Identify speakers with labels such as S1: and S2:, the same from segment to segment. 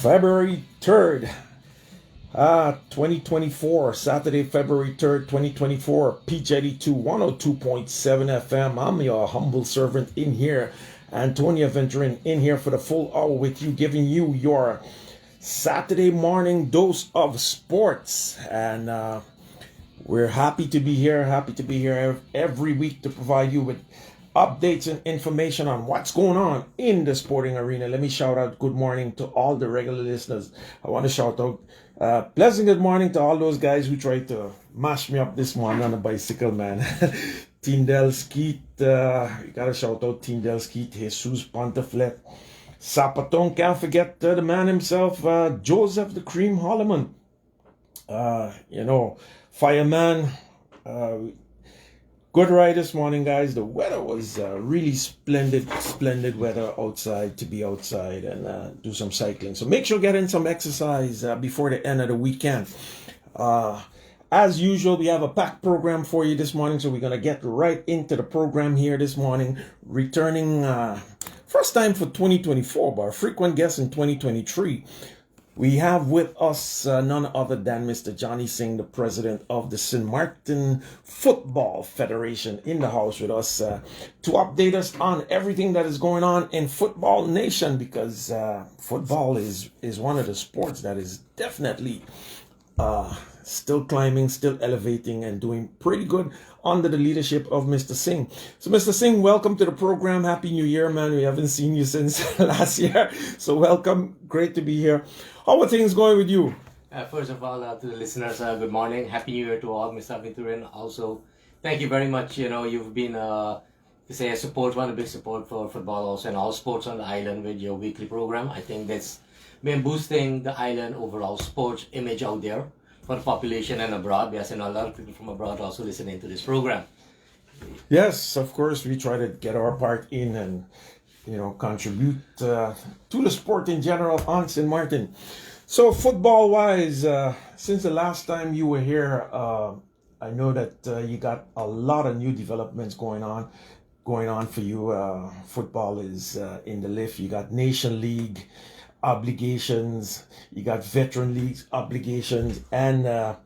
S1: February 3rd, 2024, Saturday, February 3rd, 2024, PJD2 102.7FM. I'm your humble servant in here, Antonia venturing in here for the full hour with you, giving you your Saturday morning dose of sports. And we're happy to be here, every week to provide you with updates and information on what's going on in the sporting arena. Let me shout out good morning to all the regular listeners. I want to shout out pleasant good morning to all those guys who tried to mash me up this morning on a bicycle, man. Tyndale Skeet, you gotta shout out Tyndale Skeet, Jesus Ponteflet, Sapatong, can't forget the man himself, Joseph the Cream Holloman, Fireman. Good ride this morning, guys. The weather was really splendid weather outside, to be outside and do some cycling. So make sure you get in some exercise before the end of the weekend. As usual, we have a packed program for you this morning, so we're going to get right into the program here this morning. Returning first time for 2024, but our frequent guest in 2023. We have with us none other than Mr. Johnny Singh, the president of the St.Maarten Football Federation, in the house with us to update us on everything that is going on in Football Nation, because football is one of the sports that is definitely still climbing, still elevating, and doing pretty good under the leadership of Mr. Singh. So, Mr. Singh, welcome to the program. Happy New Year, man. We haven't seen you since last year. So welcome. Great to be here. How are things going with you?
S2: First of all, to the listeners, good morning. Happy New Year to all, Mr. Aventurin. Also, thank you very much. You've been, one of big support for football also and all sports on the island with your weekly program. I think that's been boosting the island overall sports image out there for the population and abroad. Yes, and a lot of people from abroad also listening to this program.
S1: Yes, of course, we try to get our part in and contribute to the sport in general on St.Maarten. So football-wise, since the last time you were here, I know that you got a lot of new developments going on for you. Football is in the lift. You got Nation League obligations, you got Veteran Leagues obligations, and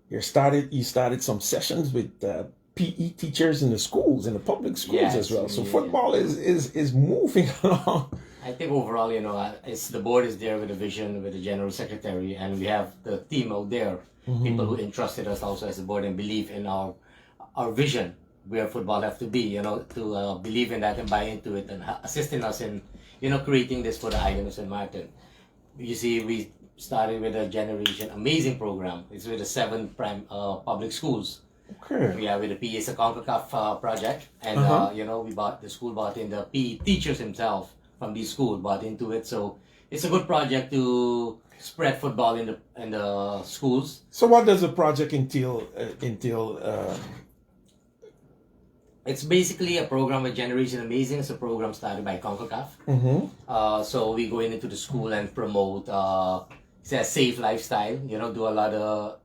S1: you started some sessions with PE teachers in the schools, in the public schools as well. So football is moving along.
S2: I think overall, it's the board is there with a vision, with the general secretary, and we have the team out there, people who entrusted us also as a board and believe in our vision where football have to be, to believe in that and buy into it and assisting us in, creating this for the island of St.Maarten. You see, we started with a generation amazing program. It's with the 7 public schools.
S1: Okay.
S2: Yeah, with the PA CONCACAF project, and the school bought in the PE teachers himself from the school bought into it. So it's a good project to spread football in the schools.
S1: So what does the project entail?
S2: It's basically a program with Generation Amazing. It's a program started by CONCACAF. So we go into the school and promote a safe lifestyle. Do a lot of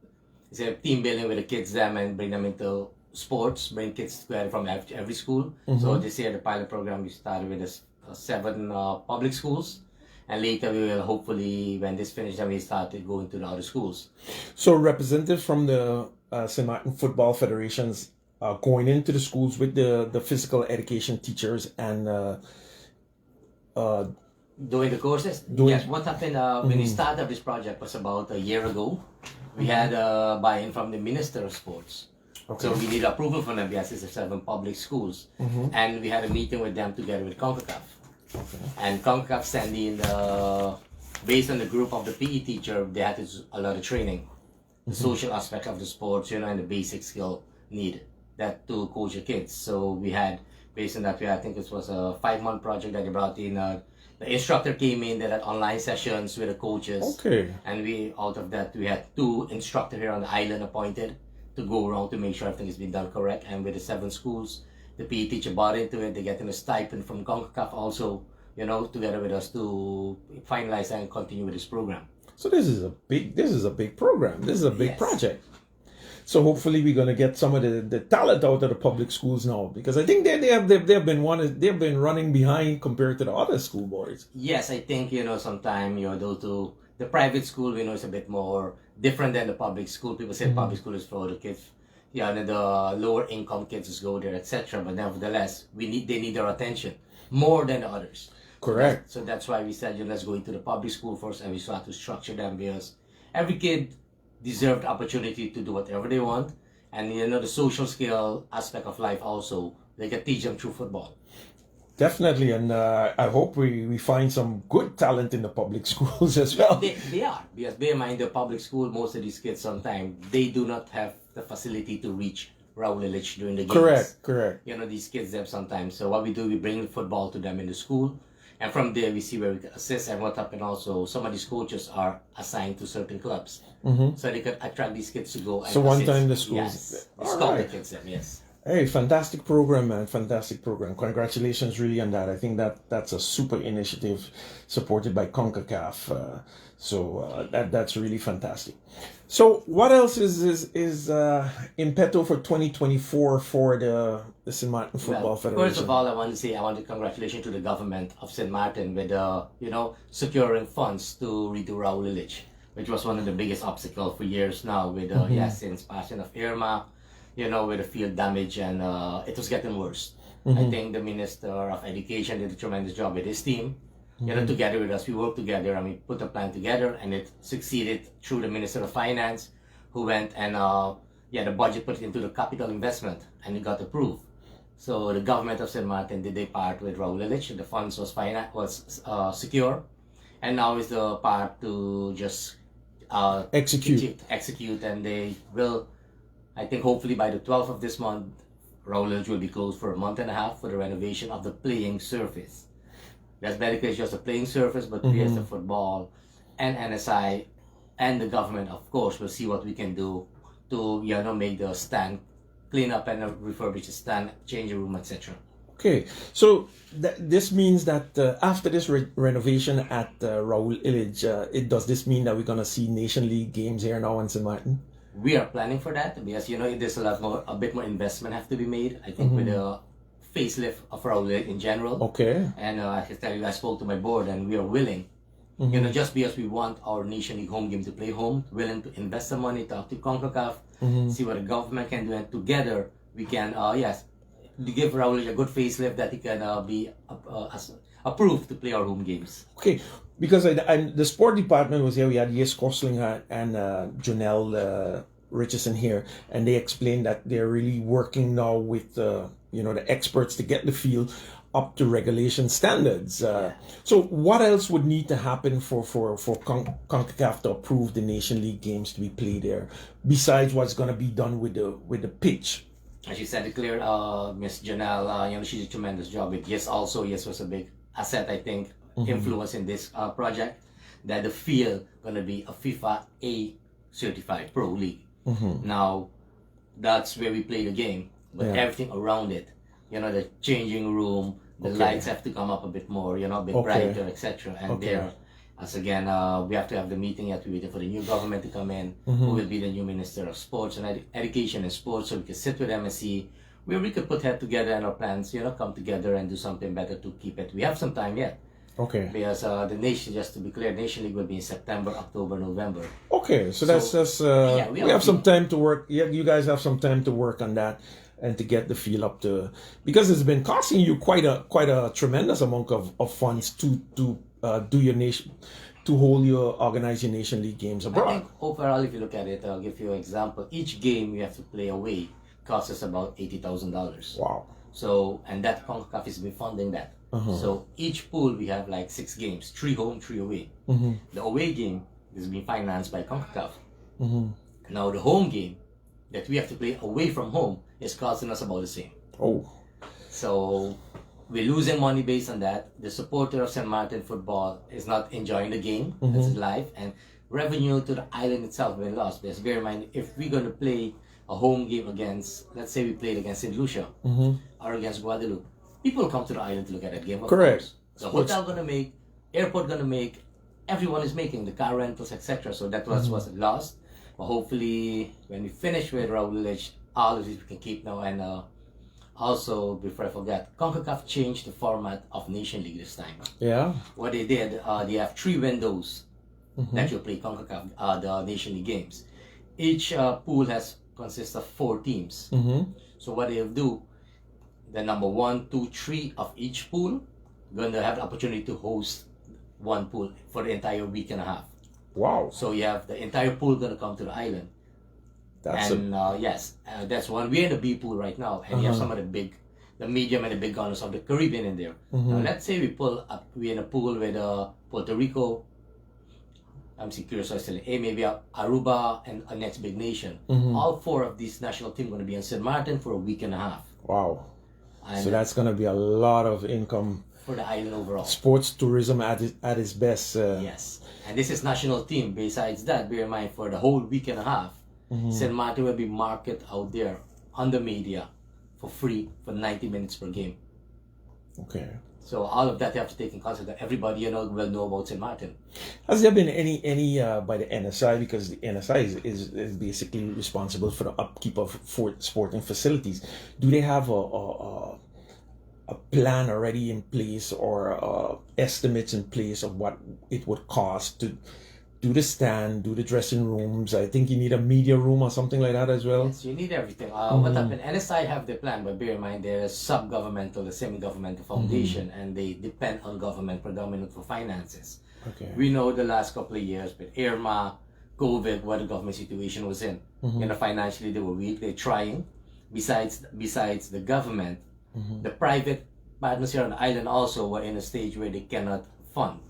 S2: team building with the kids and bring them into sports, bring kids together from every school. So this year the pilot program we started with 7 public schools, and later we will hopefully, when this finishes, then we started going to the other schools.
S1: So representatives from the St.Maarten Football Federations going into the schools with the physical education teachers and
S2: doing the courses. Yes, what happened when we started this project was about a year ago. We had buy-in from the Minister of Sports. Okay. So we need approval from them. Yes, it's 7 public schools. And we had a meeting with them together with CONCACAF. Okay. And CONCACAF sent in based on the group of the PE teacher, they had a lot of training. The social aspect of the sports, and the basic skill need that to coach the kids. So we had, based on that, I think it was a 5-month project that they brought in. The instructor came in, they had online sessions with the coaches.
S1: Okay.
S2: And out of that, we had 2 instructors here on the island appointed to go around to make sure everything has been done correct. And with the 7 schools, the PE teacher bought into it. They get a stipend from CONCACAF also, together with us to finalize and continue with this program.
S1: So this is a big program. This is a big project. So hopefully we're going to get some of the talent out of the public schools now, because I think they've been running behind compared to the other school boards.
S2: Yes, I think sometimes the private school is a bit more different than the public school. People say public school is for the kids, and the lower income kids just go there, etc. But nevertheless, they need our attention more than the others.
S1: Correct.
S2: So that's why we said let's go into the public school first, and we start to structure them, because every kid deserves the opportunity to do whatever they want, and the social skill aspect of life also they can teach them through football.
S1: Definitely, and I hope we find some good talent in the public schools as well.
S2: They are, because bear in mind the public school, most of these kids sometimes they do not have the facility to reach Raul Illich during the games.
S1: Correct.
S2: These kids have sometimes. So what we do, we bring football to them in the school, and from there we see where we can assist. And what happened also, some of these coaches are assigned to certain clubs, so they can attract these kids to go. And
S1: so one
S2: assist.
S1: time the schools,
S2: yes, scout the kids. Yes.
S1: Hey, fantastic program, man! Fantastic program. Congratulations, really, on that. I think that's a super initiative supported by CONCACAF. That's really fantastic. So, what else is in petto for 2024 for the St.Maarten Football Federation?
S2: First of all, I want to congratulations to the government of St.Maarten with securing funds to redo Raul Illich, which was one of the biggest obstacles for years now. With since passing of Irma. With the field damage, and it was getting worse. I think the Minister of Education did a tremendous job with his team. Together with us, we worked together and we put a plan together, and it succeeded through the Minister of Finance, who went and the budget put it into the capital investment, and it got approved. So the government of St.Maarten did their part with Raul Illich. The funds was secure, and now is the part to just execute, and they will. I think hopefully by the 12th of this month, Raul Illich will be closed for a month and a half for the renovation of the playing surface. That's basically just a playing surface, but we as the football and NSI and the government, of course, will see what we can do to make the stand, clean up and refurbish the stand, change the room, etc.
S1: Okay, so this means that after this renovation at Raul Illich, does this mean that we're going to see Nation League games here now in St.Maarten?
S2: We are planning for that, because there's a bit more investment have to be made. I think with the facelift of Raul in general.
S1: Okay.
S2: And I can tell you, I spoke to my board, and we are willing. Just because we want our Nation League home game to play home, willing to invest some money, talk to CONCACAF, see what the government can do, and together we can give Raul a good facelift that he can be approved to play our home games.
S1: Okay. Because the sport department was here, we had Yes Koslinger and Janelle Richardson here, and they explained that they're really working now with the experts to get the field up to regulation standards. So what else would need to happen for CONCACAF to approve the Nation League games to be played there, besides what's going to be done with the pitch?
S2: As you said it clear, Miss Janelle, she did a tremendous job with Yes. Also, Yes was a big asset, I think. Influence in this project, that the field gonna be a FIFA A certified pro league. Now that's where we play the game, but everything around it, the changing room, the lights have to come up a bit more, a bit brighter, etc. And there, as again, we have to have the meeting. Yet we're waiting for the new government to come in, who will be the new Minister of Sports and Education and Sports, so we can sit with them and see where we could put head together and our plans, come together and do something better to keep it. We have some time yet.
S1: Okay.
S2: Because the nation, just to be clear, Nation League will be in September, October, November.
S1: Okay, so that's we have some time to work. Yeah, you guys have some time to work on that and to get the feel up to, because it's been costing you quite a tremendous amount of funds to do your nation, to organize your Nation League games abroad.
S2: I think overall, if you look at it, I'll give you an example. Each game you have to play away costs us about $80,000.
S1: Wow.
S2: So, and that CONCACAF has been funding that. So each pool we have like 6 games, 3 home, 3 away. The away game is being financed by CONCACAF. Now the home game that we have to play away from home is costing us about the same.
S1: Oh.
S2: So we're losing money based on that. The supporter of St.Maarten football is not enjoying the game. It's live, and revenue to the island itself been lost. Because bear in mind, if we're going to play a home game against, let's say we played against St. Lucia or against Guadeloupe, people come to the island to look at that game.
S1: Correct.
S2: The hotel gonna make, airport gonna make, everyone is making the car rentals, etc. So that was lost. But hopefully, when we finish with Raul Village, all of this we can keep now. And also, before I forget, CONCACAF changed the format of Nation League this time.
S1: Yeah.
S2: What they did, they have 3 windows that you play CONCACAF, the Nation League games. Each pool consists of 4 teams. So what they'll do, the number 1, 2, 3 of each pool going to have the opportunity to host one pool for the entire week and a half.
S1: Wow.
S2: So you have the entire pool going to come to the island. That's one. We're in the B pool right now, and you have some of the medium and the big gunners of the Caribbean in there. Now let's say we're in a pool with Puerto Rico, I'm curious, maybe Aruba and a next big nation. All 4 of these national teams going to be in St. Maarten for a week and a half.
S1: Wow.
S2: And
S1: so that's going to be a lot of income
S2: for the island overall.
S1: Sports tourism at its best.
S2: Yes. And this is national team. Besides that, bear in mind, for the whole week and a half, St. Maarten will be marketed out there on the media for free for 90 minutes per game.
S1: Okay.
S2: So all of that you have to take in consideration that everybody will know about St. Maarten.
S1: Has there been any by the NSI, because the NSI is basically responsible for the upkeep of sporting facilities? Do they have a plan already in place, or estimates in place of what it would cost to do the stand, do the dressing rooms? I think you need a media room or something like that as well.
S2: Yes, you need everything. What happened? NSI have the plan, but bear in mind they're a sub-governmental, a semi-governmental foundation, and they depend on government predominantly for finances.
S1: Okay.
S2: We know the last couple of years with Irma, COVID, what the government situation was in. Financially they were weak. They're trying. Besides the government, the private partners here on the island also were in a stage where they cannot fund.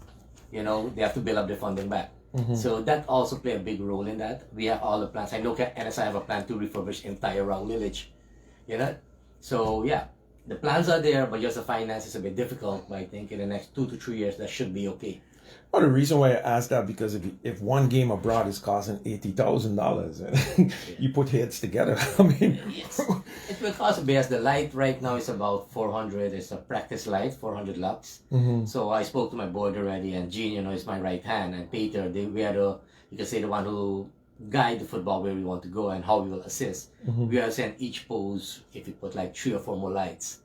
S2: They have to build up their funding back. So that also play a big role in that. We have all the plans. I know NSI have a plan to refurbish entire Raul Village. So yeah, the plans are there, but just the finance is a bit difficult. But I think in the next 2 to 3 years that should be okay.
S1: Well, the reason why I asked that, because if one game abroad is costing $80,000, you put heads together. I mean,
S2: yes, it will cost because the light right now is about 400. It's a practice light, 400 lux. So I spoke to my board already, and Gene, is my right hand, and Peter, we are the one who guide the football where we want to go and how we will assist. We are saying each pose, if you put like 3 or 4 more lights,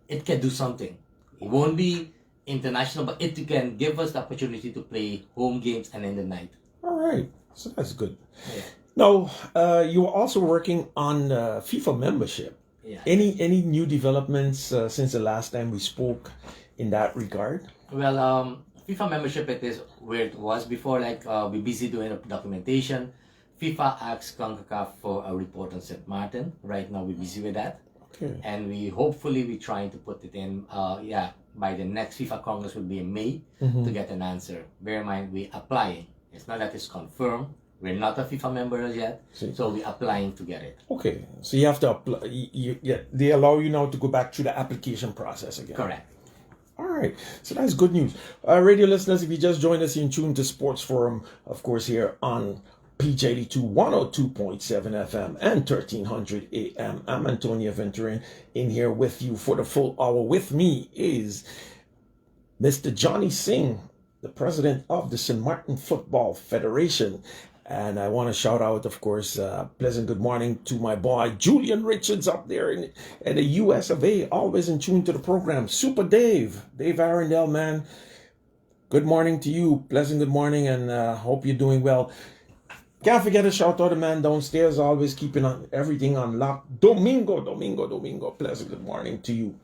S2: it can do something. It won't be international, but it can give us the opportunity to play home games and in the night.
S1: All right, so that's good.
S2: Yeah.
S1: Now, you are also working on FIFA membership.
S2: Yeah.
S1: Any new developments since the last time we spoke in that regard?
S2: Well, FIFA membership, it is where it was before. Like we're busy doing documentation. FIFA asked CONCACAF for a report on St. Maarten. Right now, we're busy with that.
S1: Okay.
S2: And we're trying to put it in. By the next FIFA Congress will be in May to get an answer. Bear in mind, we're applying. It's not that it's confirmed. We're not a FIFA member as yet, so we're applying to get it.
S1: Okay, so you have to apply. They allow you now to go back through the application process again.
S2: Correct.
S1: All right, so that's good news. Radio listeners, if you just joined us, in tune to Sports Forum, of course, here on PJD2 102.7FM and 1300 AM. I'm Antonio Venturin in here with you for the full hour. With me is Mr. Johnny Singh, the president of the St. Maarten Football Federation. And I want to shout out, of course, pleasant good morning to my boy Julian Richards up there in the US of A, always in tune to the program. Super Dave Arundel, man. Good morning to you. Pleasant good morning, and hope you're doing well. Can't forget to shout out the man downstairs, always keeping everything on lock. Domingo. Pleasant good morning to you.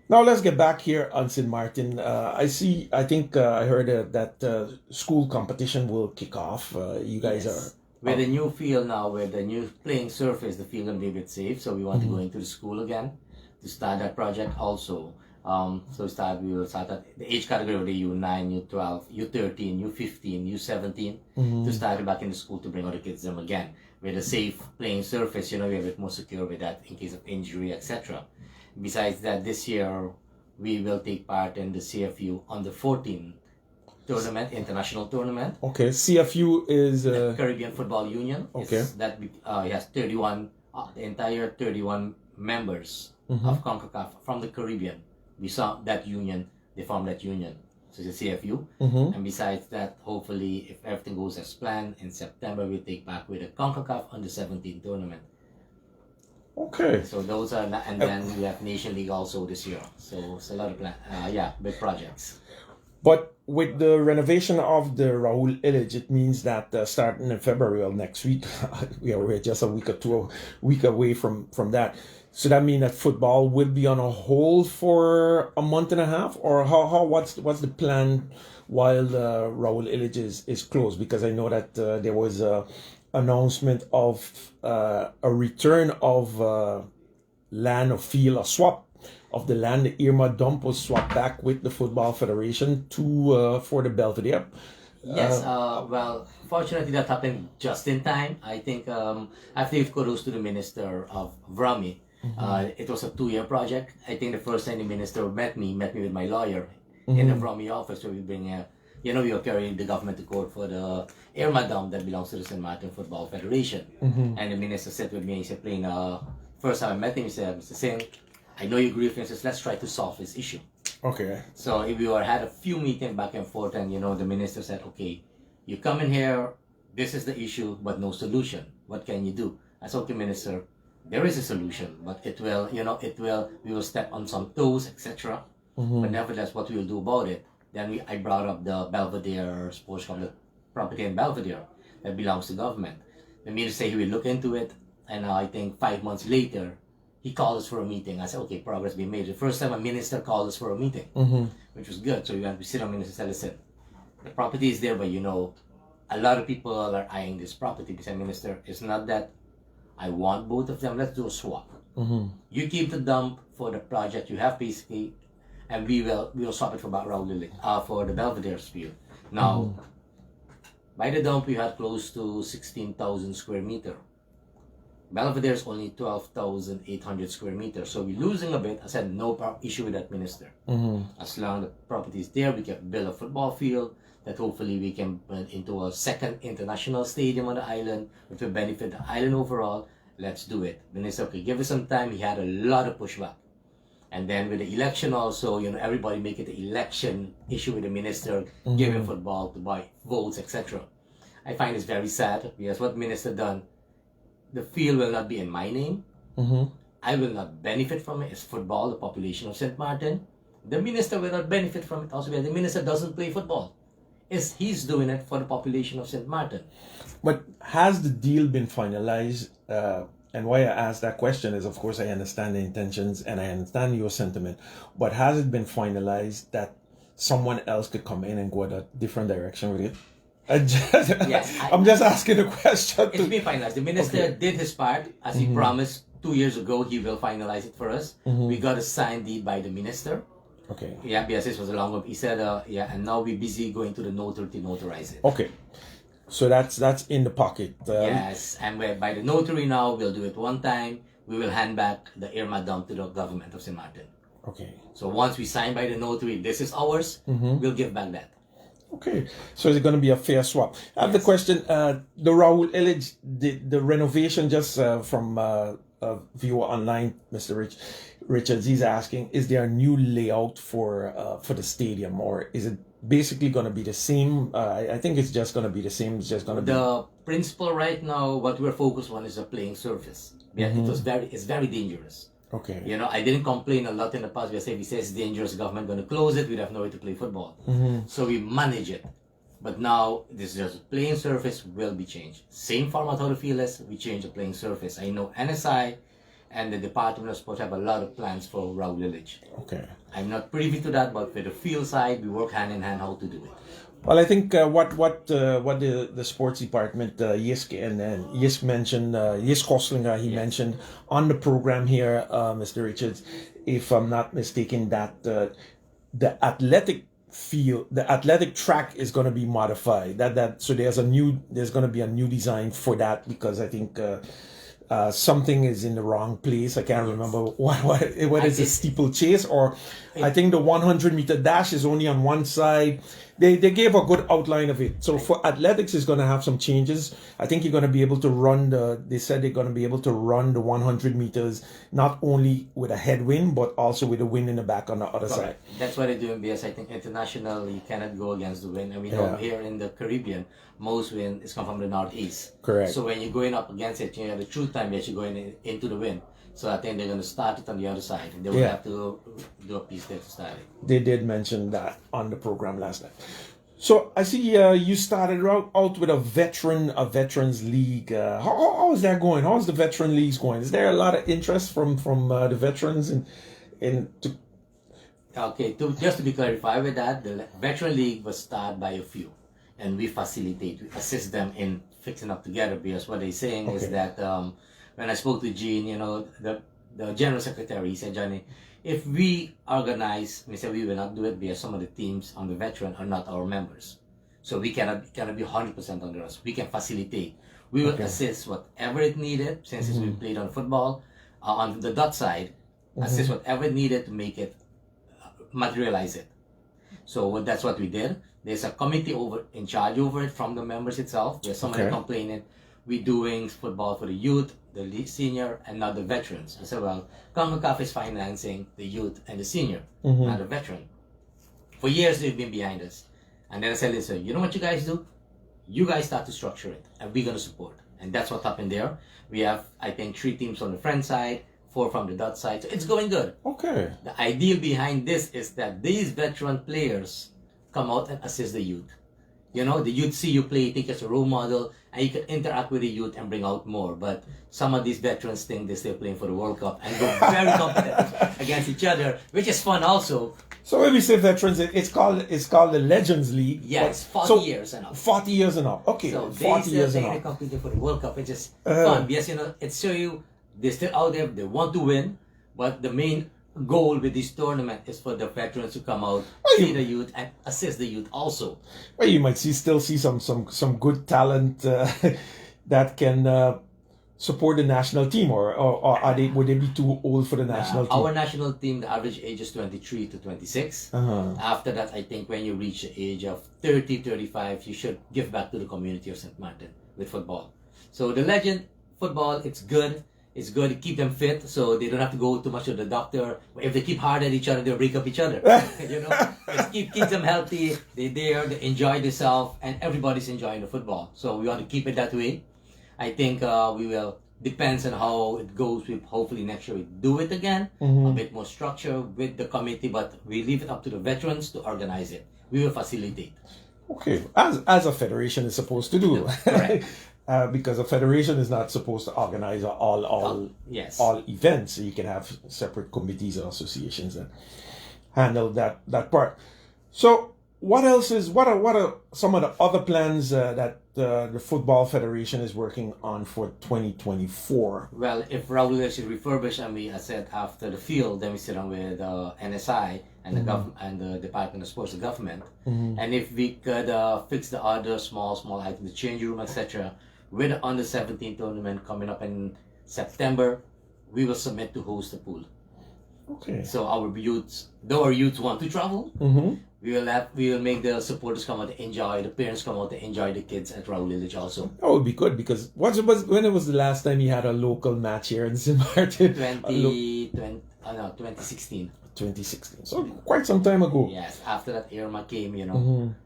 S1: Now let's get back here on St. Maarten. I think I heard that school competition will kick off. You guys are...
S2: With the new field now, with the new playing surface, the field will be a bit safe. So we want to go into the school again to start that project also. We will start at the age category of the U9, U12, U13, U15, U17 to start back in the school to bring all the kids them again with a safe playing surface. We're a bit more secure with that in case of injury, etc. Besides that, this year we will take part in the CFU under 14 tournament, international tournament.
S1: Okay, CFU is
S2: the Caribbean Football Union.
S1: Okay,
S2: it has 31, the entire 31 members of CONCACAF from the Caribbean. We saw that union, they formed that union. so the CFU. And besides that, hopefully, if everything goes as planned, in September we take back with the CONCACAF Under-17 tournament.
S1: Okay.
S2: So those are, and then we have Nation League also this year. So it's a lot of big projects.
S1: But with the renovation of the Rahul Village, it means that starting in February of next week, we're just a week away from that. So that means that football will be on a hold for a month and a half, or what's the plan while the Rahul Village is closed? Because I know that there was a announcement of a return of land or field, a swap of the land. The Irma dump was swapped back with the Football Federation for the Belvedere.
S2: Yes, well, fortunately that happened just in time. I think I have to give kudos to the Minister of Vrami. It was a 2-year project. I think the first time the Minister met me with my lawyer in the Vrami office, where we bring we are carrying the government to court for the Irma Dam that belongs to the St.Maarten Football Federation. And the Minister said with me, he said, first time I met him, he said, Mr. Singh, I know you agree with me, says, let's try to solve this issue.
S1: Okay.
S2: So we had a few meetings back and forth, and the minister said, okay, you come in here, this is the issue, but no solution. What can you do? I said, okay, minister, there is a solution, but we will step on some toes, etc. But nevertheless, what we will do about it? Then I brought up the Belvedere Sports Club, the property in Belvedere that belongs to government. The minister said he will look into it, and I think 5 months later, he called us for a meeting. I said, okay, progress being made. The first time a minister called us for a meeting, which was good. So we went to sit on minister and said, listen, the property is there, but a lot of people are eyeing this property. We said, minister, it's not that I want both of them. Let's do a swap. You keep the dump for the project you have basically, and we will swap it for for the Belvedere field. Now, by the dump, we had close to 16,000 square meter. Belvedere is only 12,800 square meters, so we're losing a bit. I said no issue with that, minister. As long as the property is there, we can build a football field that hopefully we can put into a second international stadium on the island, which will benefit the island overall. Let's do it. Minister, okay, give us some time. He had a lot of pushback. And then with the election also, everybody make it the election issue with the minister, giving football to buy votes, etc. I find it's very sad because what minister done, the field will not be in my name. I will not benefit from it. It's football, the population of St. Maarten. The minister will not benefit from it also because the minister doesn't play football. He's doing it for the population of St. Maarten.
S1: But has the deal been finalized? And why I ask that question is, of course, I understand the intentions and I understand your sentiment. But has it been finalized that someone else could come in and go a different direction with it? I'm just asking the question.
S2: It's been finalized. The minister did his part. As he promised 2 years ago, he will finalize it for us. We got a signed deed by the minister.
S1: Okay.
S2: Yeah, because this was a long one. He said, and now we're busy going to the notary to notarize it.
S1: Okay. So that's in the pocket.
S2: Yes, and by the notary now, we'll do it one time. We will hand back the Irma dump to the government of St. Maarten.
S1: Okay.
S2: So once we sign by the notary, this is ours, we'll give back that.
S1: Okay, so it's going to be a fair swap. I have the question, the Rahul Village, the renovation, just from a viewer online, Mr. Richards, he's asking, is there a new layout for the stadium, or is it basically going to be the same? I think it's just going to be the same. It's just going to be...
S2: The principle right now, what we're focused on is a playing surface. Yeah, it's very dangerous.
S1: Okay.
S2: I didn't complain a lot in the past because if we say it's dangerous, government going to close it, we'd have no way to play football. So we manage it. But now, this is just playing surface will be changed. Same format how the field is, we change the playing surface. I know NSI and the Department of Sports have a lot of plans for Rahul Village.
S1: Okay.
S2: I'm not privy to that, but with the field side, we work hand in hand how to do it.
S1: Well, I think what the sports department, Jisk and Jisk mentioned, Jisk Hoslinger, he mentioned on the program here, Mr. Richards, if I'm not mistaken, that the athletic field, the athletic track is going to be modified. So there's going to be a new design for that, because I think something is in the wrong place. I can't remember what is a steeplechase, or I think the 100-meter dash is only on one side. they gave a good outline of it. So for athletics, it's going to have some changes. I think you're going to be able to run they said they're going to be able to run the 100 meters, not only with a headwind, but also with a wind in the back on the other side.
S2: That's what they're doing, because I think internationally you cannot go against the wind. I mean, over here in the Caribbean, most wind is come from the northeast.
S1: Correct.
S2: So when you're going up against it, you have the true time that you're going into the wind. So I think they're going to start it on the other side. They will have to do a piece there to start it.
S1: They did mention that on the program last night. So I see you started out with a veterans league. How is that going? How's the veteran leagues going? Is there a lot of interest from the veterans
S2: Okay, just to be clarified with that, the veteran league was started by a few, and we facilitate, we assist them in fixing up together, because what they're saying is that when I spoke to Gene, the general secretary, he said, Johnny, if we organize, we said we will not do it because some of the teams on the veteran are not our members. So we cannot be 100% under us. We can facilitate. We will assist whatever it needed, since we played on football, on the dot side, assist whatever it needed to make it, materialize it. So that's what we did. There's a committee in charge over it from the members itself. There's somebody complaining, we're doing football for the youth, the senior, and not the veterans. I said, well, CONCACAF is financing the youth and the senior, not the veteran. For years, they've been behind us. And then I said, listen, you know what you guys do? You guys start to structure it, and we're going to support. And that's what happened there. We have, I think, 3 teams on the friend side, 4 from the dot side. So it's going good.
S1: Okay.
S2: The idea behind this is that these veteran players come out and assist the youth. The youth see you play, think as a role model, and you can interact with the youth and bring out more. But some of these veterans think they're still playing for the World Cup and go very competitive against each other, which is fun also.
S1: So when we say veterans, it's called the Legends League.
S2: Yes, 40 years and up.
S1: 40 years and up. Okay,
S2: so
S1: 40 years and up.
S2: They're competing for the World Cup, which is fun, because it's show you they're still out there, they want to win, but the main goal with this tournament is for the veterans to come out, see the youth, and assist the youth also.
S1: Well, you might still see some good talent that can support the national team, or would they be too old for the national team?
S2: Our national team, the average age is 23 to 26. After that, I think when you reach the age of 30, 35, you should give back to the community of St. Maarten with football. So the legend football, it's good. It's good to keep them fit, so they don't have to go too much to the doctor. If they keep hard at each other, they'll break up each other. It keeps them healthy. They're there, they enjoy themselves, and everybody's enjoying the football. So we want to keep it that way. I think we will. Depends on how it goes. We hopefully next year we do it again, a bit more structure with the committee, but we leave it up to the veterans to organize it. We will facilitate.
S1: Okay, as a federation is supposed to do.
S2: Correct.
S1: Because a federation is not supposed to organize all events. So you can have separate committees or associations that handle that part. So what are some of the other plans that the Football Federation is working on for 2024?
S2: Well, if Raul is refurbished and we said after the field, then we sit down with NSI and the government and the Department of Sports, the government, and if we could fix the other small items, the change room, etc. With the under 17 tournament coming up in September, we will submit to host the pool.
S1: Okay.
S2: So our youths want to travel, we will make the supporters come out to enjoy, the parents come out to enjoy the kids at Raul Village also.
S1: That would be good, because when it was the last time you had a local match here in St. Maarten?
S2: 2016.
S1: 2016. So quite some time ago.
S2: Yes, after that Irma came,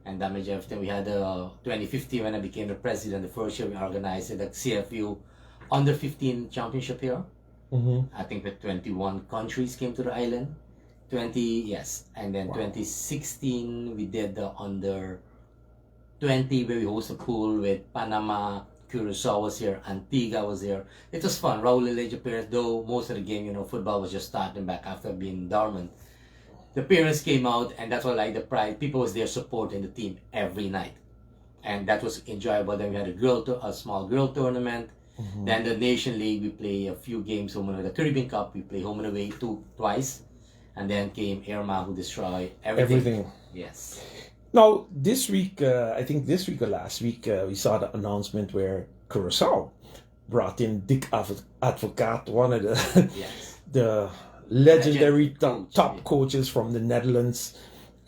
S2: and damaged everything. We had 2015 when I became the president. The first year we organized the CFU under 15 championship here. I think with 21 countries came to the island. And then 2016 we did the under 20 where we hosted a pool with Panama, Curacao was here, Antigua was here. It was fun. Raul Village parents, though most of the game, football was just starting back after being dormant. The parents came out, and that's what the pride. People was there supporting the team every night, and that was enjoyable. Then we had a small girl tournament. Then the Nation League, we play a few games home and away. The Caribbean Cup, we play home and away twice, and then came Irma, who destroyed everything. Yes.
S1: Now, this week, I think this week or last week, we saw the announcement where Curacao brought in Dick Advocaat, one of the legendary top coaches from the Netherlands.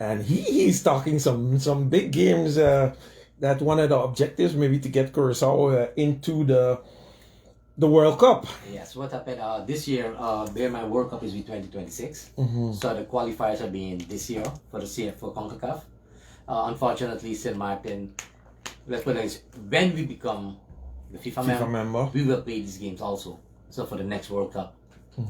S1: and he's talking some big games. That one of the objectives maybe to get Curacao into the World Cup.
S2: Yes, what happened this year, bear in mind World Cup is 2026. So the qualifiers are being this year for the CF for CONCACAF. Unfortunately, St.Maarten, let's put it this, when we become the FIFA member, we will play these games also. So for the next World Cup,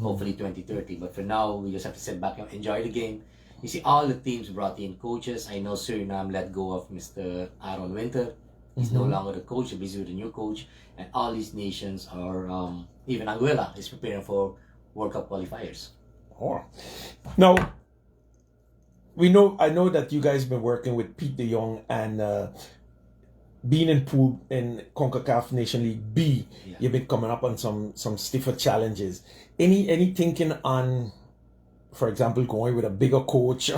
S2: hopefully 2030. But for now, we just have to sit back and enjoy the game. You see, all the teams brought in coaches. I know Suriname let go of Mr. Aaron Winter. He's no longer the coach, he's busy with a new coach. And all these nations are, even Anguilla is preparing for World Cup qualifiers.
S1: Oh. Now, I know that you guys been working with Pete de Jong and being in pool in CONCACAF Nation League B. Yeah. You've been coming up on some stiffer challenges. Any thinking on, for example, going with a bigger coach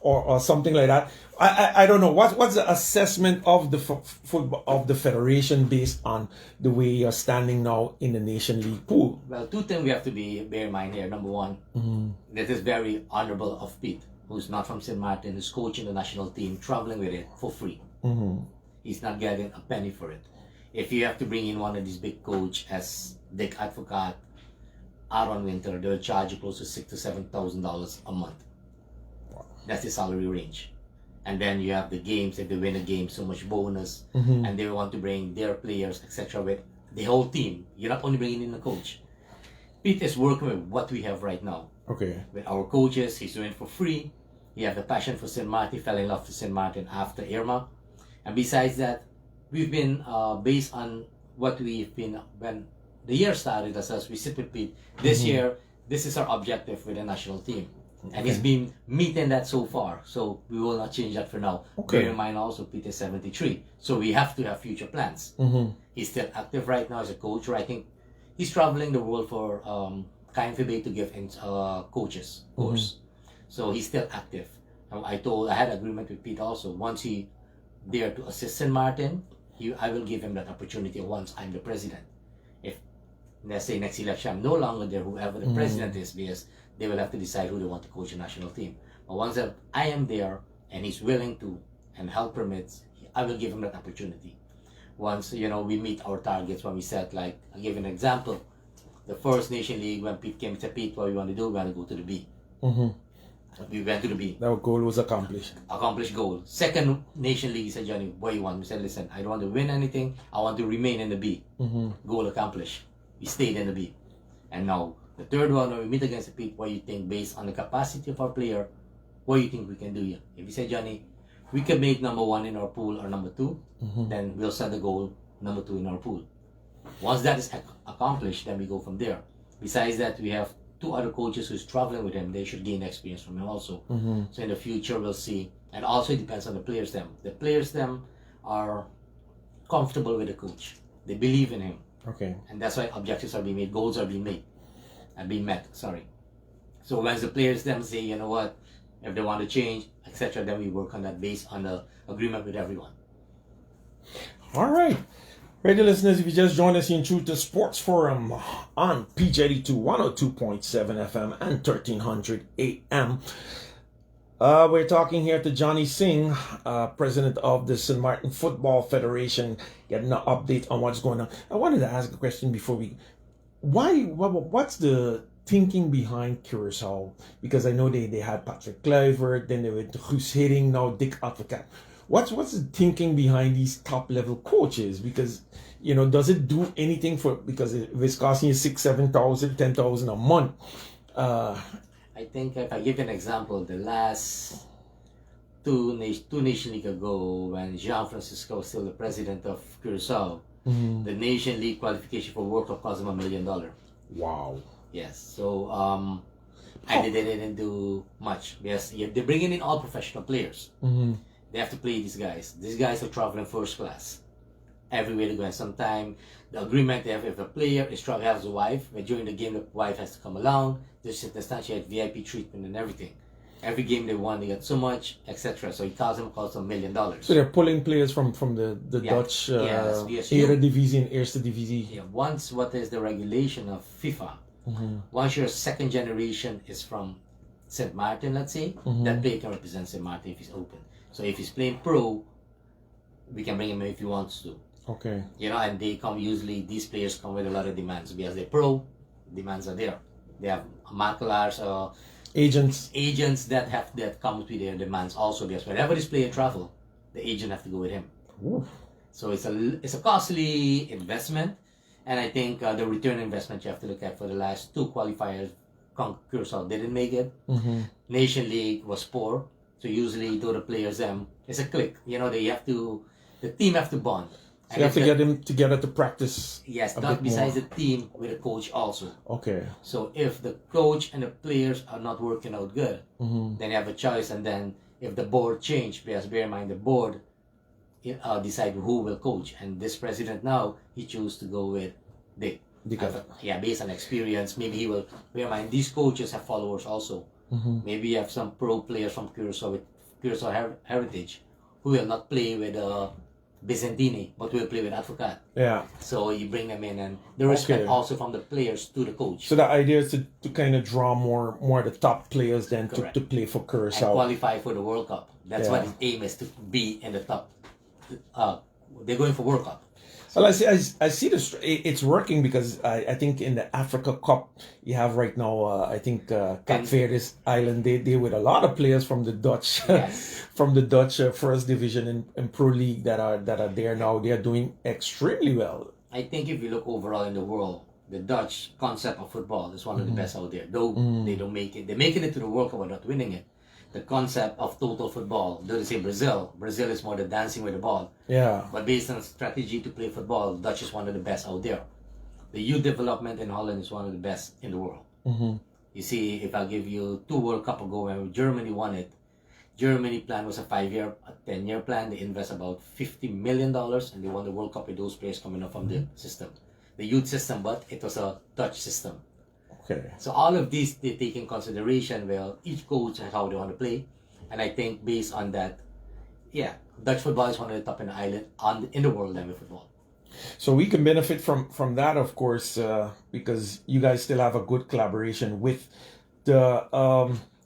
S1: or something like that? I don't know. What's the assessment of the football of the federation based on the way you're standing now in the Nation League pool?
S2: Well, two things we have to bear in mind here. Number one, that is very honorable of Pete, who's not from St.Maarten, who's coaching the national team, traveling with it for free. He's not getting a penny for it. If you have to bring in one of these big coach as Dick Advocat, Aaron Winter, they'll charge you close to $6,000 to $7,000 a month. That's the salary range. And then you have the games. If they win a game, so much bonus. And they want to bring their players, etc. with the whole team. You're not only bringing in the coach. Pete is working with what we have right now.
S1: Okay.
S2: With our coaches, he's doing it for free. He has the passion for St.Maarten, fell in love with St.Maarten after Irma. And besides that, we've been based on what we've been, when the year started as we sit with Pete, this year, this is our objective with the national team. And he's been meeting that so far. So we will not change that for now.
S1: Okay.
S2: Bear in mind also, Pete is 73. So we have to have future plans. He's still active right now as a coach. I think he's traveling the world for KNVB to give coaches course. So he's still active. I had agreement with Pete also. Once he there to assist St.Maarten, I will give him that opportunity once I'm the president. If, let's say, next election I'm no longer there, whoever the president is, because they will have to decide who they want to coach the national team. But once that I am there and he's willing to and health permits, I will give him that opportunity. Once, we meet our targets when we set, like, I'll give you an example. The first Nation League, when Pete came to Pete, what we want to do, we want to go to the B. We went to the B.
S1: That goal was accomplished.
S2: Accomplished goal. Second Nation League, he said, Johnny, what do you want? We said, listen, I don't want to win anything. I want to remain in the B. Goal accomplished. We stayed in the B. And now, the third one, when we meet against the Pete, what do you think, based on the capacity of our player, what do you think we can do here? If you say, Johnny, we can make number one in our pool or number two, then we'll set the goal number two in our pool. Once that is accomplished, then we go from there. Besides that, we have two other coaches who's traveling with him. They should gain experience from him also. So in the future, we'll see. And also, it depends on the players them. The players them are comfortable with the coach. They believe in him.
S1: Okay.
S2: And that's why objectives are being made, goals are being made, and being met. Sorry. So once the players them say, you know what, if they want to change, etc., then we work on that based on the agreement with everyone.
S1: All right. Radio listeners, if you just joined us in Truth to Sports Forum on PJD2 102.7 FM and 1300 AM. We're talking here to Johnny Singh, president of the St.Maarten Football Federation, getting an update on what's going on. I wanted to ask a question before what's the thinking behind Curacao? Because I know they had Patrick Kluivert, then they went to Guus Hiddink, now Dick Advocat. What's the thinking behind these top level coaches? Because, does it do anything because if it's costing you 6,000, 7,000, 10,000 a month?
S2: I think if I give you an example, the last two Nation League ago, when Jean Francisco was still the president of Curacao, the Nation League qualification for World Cup cost him $1 million.
S1: Wow.
S2: Yes. So and they didn't do much. Yes, they're bringing in all professional players. They have to play these guys. These guys are traveling first class. Everywhere they go. And sometimes the agreement they have if a player is traveling, has a wife, but during the game the wife has to come along. She had VIP treatment and everything. Every game they won, they got so much, etc. So it cost them $1 million. So
S1: they're pulling players from the Dutch Eredivisie and Eerste Divisie.
S2: Yeah. What is the regulation of FIFA? Once your second generation is from St.Maarten, let's say, that player can represent St.Maarten if he's open. So if he's playing pro, we can bring him in if he wants to.
S1: Okay.
S2: You know, and they come usually, these players come with a lot of demands because they're pro, demands are there. They have maculars, agents that come with their demands also, because whenever this player travel, the agent have to go with him.
S1: Ooh.
S2: So it's a costly investment, and I think the return investment you have to look at for the last two qualifiers. Curacao didn't make it. Nation League was poor, so usually though the players it's a click. You know, the team have to bond.
S1: So you have to get them together to practice.
S2: Yes, not besides the team with the coach also.
S1: Okay.
S2: So if the coach and the players are not working out good, then you have a choice. And then if the board change, because bear in mind the board decide who will coach. And this president now, he chose to go with Dick. Based on experience. Maybe he will bear in mind these coaches have followers also. Maybe you have some pro players from Curacao with Curacao heritage who will not play with Bizantini, but will play with Advocat.
S1: Yeah.
S2: So you bring them in, and the respect also from the players to the coach.
S1: So the idea is to kind of draw more of the top players than to play for Curacao.
S2: And qualify for the World Cup. That's what his aim is, to be in the top. They're going for World Cup.
S1: Well, I see this. It's working because I think in the Africa Cup you have right now. I think Cape Verde's island. They with a lot of players from the Dutch, from the Dutch First Division and Pro League that are there now. They are doing extremely well.
S2: I think if you look overall in the world, the Dutch concept of football is one of the best out there. Though they don't make it, they're making it to the World Cup but not winning it. The concept of total football. Don't say Brazil. Brazil is more the dancing with the ball.
S1: Yeah.
S2: But based on strategy to play football, Dutch is one of the best out there. The youth development in Holland is one of the best in the world. You see, if I give you 2 World Cup ago when Germany won it, Germany plan was a 10-year plan. They invest about $50 million and they won the World Cup with those players coming up from the system. The youth system, but it was a Dutch system.
S1: Okay.
S2: So all of these they take in consideration. Well, each coach has how they want to play, and I think based on that, Dutch football is one of the top in the island in the world level football.
S1: So we can benefit from that, of course, because you guys still have a good collaboration with the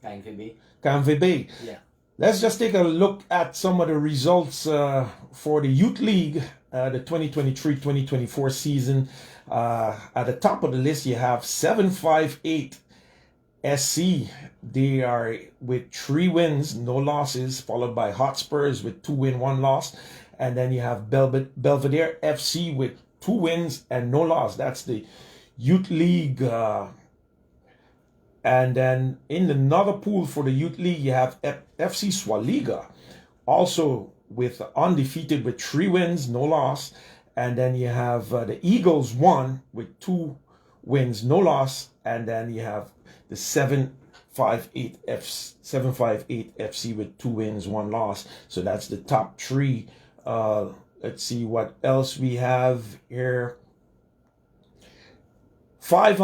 S1: KNVB.
S2: Yeah.
S1: Let's just take a look at some of the results for the Youth League, the 2023-2024 season. At the top of the list, you have 758 SC. They are with 3 wins, no losses, followed by Hotspurs with 2 wins, 1 loss. And then you have Belvedere FC with 2 wins and no loss. That's the Youth League. And then in another pool for the Youth League, you have FC Swaliga, also with undefeated with 3 wins, no loss. And then you have the Eagles 1 with 2 wins, no loss. And then you have the 758 FC with 2 wins, 1 loss. So that's the top 3. Let's see what else we have here. 5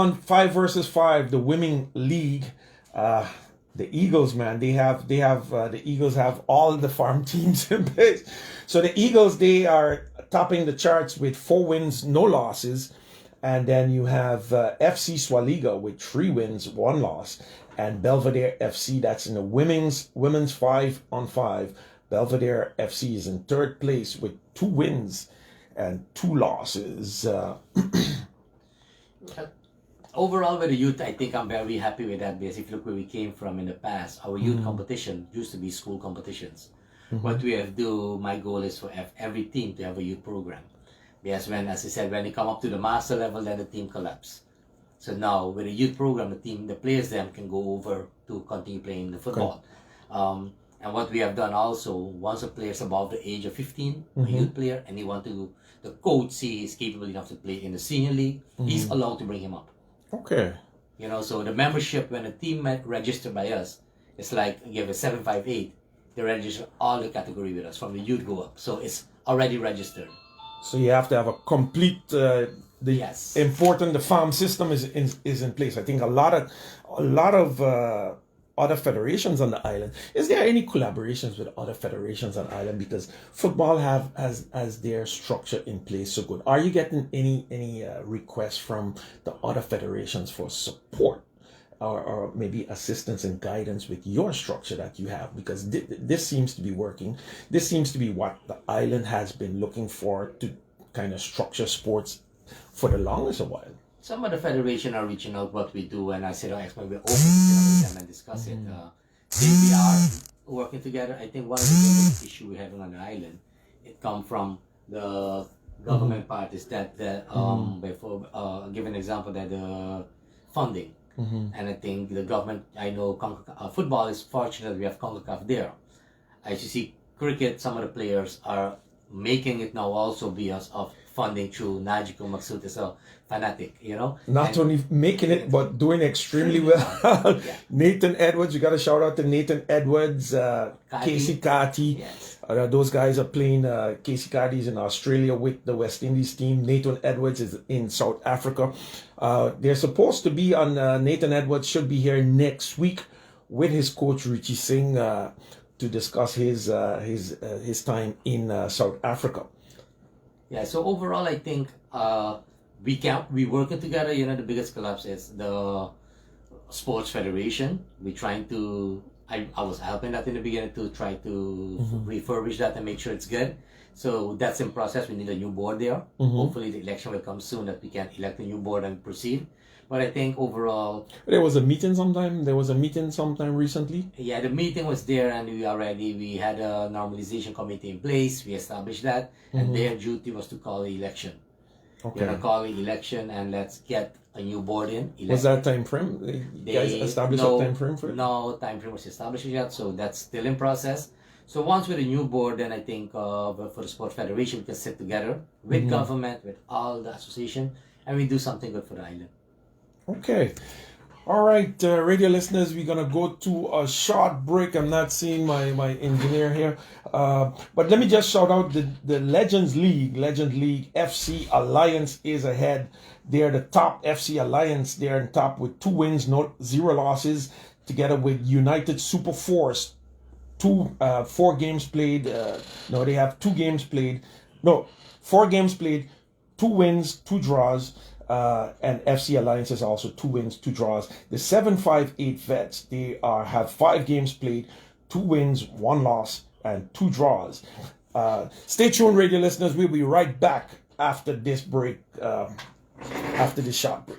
S1: versus 5, the Women League. The Eagles, man, the Eagles have all the farm teams in place. So the Eagles, they are topping the charts with 4 wins, no losses. And then you have FC Swaliga with 3 wins, 1 loss. And Belvedere FC, that's in the women's 5-on-5. Belvedere FC is in 3rd place with 2 wins and 2 losses.
S2: Overall, with the youth, I think I'm very happy with that, because if you look where we came from in the past, our youth competition used to be school competitions. What we have to do, my goal is for every team to have a youth program. Because when, as I said, when they come up to the master level, then the team collapse. So now with a youth program, the players them can go over to continue playing the football. Okay. And what we have done also, once a player is above the age of 15, a youth player, and the coach see he's capable enough to play in the senior league, he's allowed to bring him up.
S1: Okay.
S2: You know, so the membership, when a team register by us, it's like give a 758, they register all the category with us from the youth go up. So it's already registered.
S1: So you have to have a complete.
S2: Yes.
S1: Important. The farm system is in place. I think a lot of other federations on the island. Is there any collaborations with other federations on the island? Because football has their structure in place so good. Are you getting any requests from the other federations for support or maybe assistance and guidance with your structure that you have, because this seems to be working. This seems to be what the island has been looking for to kind of structure sports for the longest a while.
S2: Some of the federation are reaching out what we do, and I said, we're open to sit with them and discuss it. We are working together. I think one of the biggest issue we're having on the island, it come from the government part, is that before give an example, that the funding, and I think the government, I know football is fortunate we have CONCACAF there. As you see, cricket, some of the players are making it now also because of funding through Najiko Maksud is a fanatic,
S1: Not only making it, but doing extremely well. Nathan Edwards, you got to shout out to Nathan Edwards, Casey Carty.
S2: Yes.
S1: Those guys are playing. Casey Carty is in Australia with the West Indies team. Nathan Edwards is in South Africa. They're supposed to be on. Nathan Edwards should be here next week with his coach Richie Singh to discuss his time in South Africa.
S2: Yeah, so overall, I think we working together. The biggest collapse is the sports federation. We're trying to. I was helping that in the beginning to try to refurbish that and make sure it's good. So that's in process. We need a new board there. Hopefully, the election will come soon that we can elect a new board and proceed. But I think overall,
S1: there was a meeting sometime. Recently.
S2: Yeah, the meeting was there, and we had a normalization committee in place. We established that, and their duty was to call the election.
S1: Okay.
S2: Call the election, and let's get a new board in.
S1: Was that time frame? They guys established a time frame for it?
S2: No time frame was established yet, so that's still in process. So once with a new board, then I think for the Sports Federation, we can sit together with government, with all the association, and we do something good for the island.
S1: Okay. All right, radio listeners, we're going to go to a short break. I'm not seeing my engineer here. But let me just shout out the Legends League FC Alliance is ahead. They're the top FC Alliance. They're on top with 2 wins, 0 losses, together with United Super Force. 4 games played. They have 2 games played. 4 games played, 2 wins, 2 draws. And FC Alliance is also 2 wins, 2 draws. The 758 Vets, they have 5 games played, 2 wins, 1 loss, and 2 draws. Stay tuned, radio listeners. We'll be right back after this break, after this short break.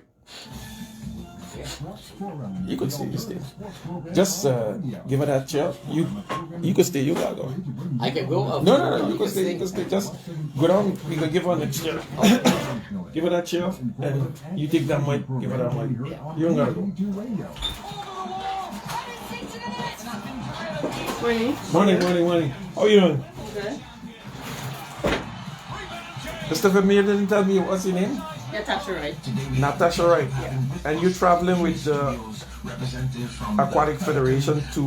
S1: You could stay, Just give her that chair. You could stay, you gotta go.
S2: I can go?
S1: No, you could stay, Just go down, we can give her the chair. Give her that chair, and you take that mic, give her that mic. You don't gotta go. Morning. How are you doing?
S3: Okay.
S1: Mr. Vermeer didn't tell me what's your name?
S3: Natasha Wright.
S1: Natasha Wright. Yeah. And you're traveling with the Aquatic Federation to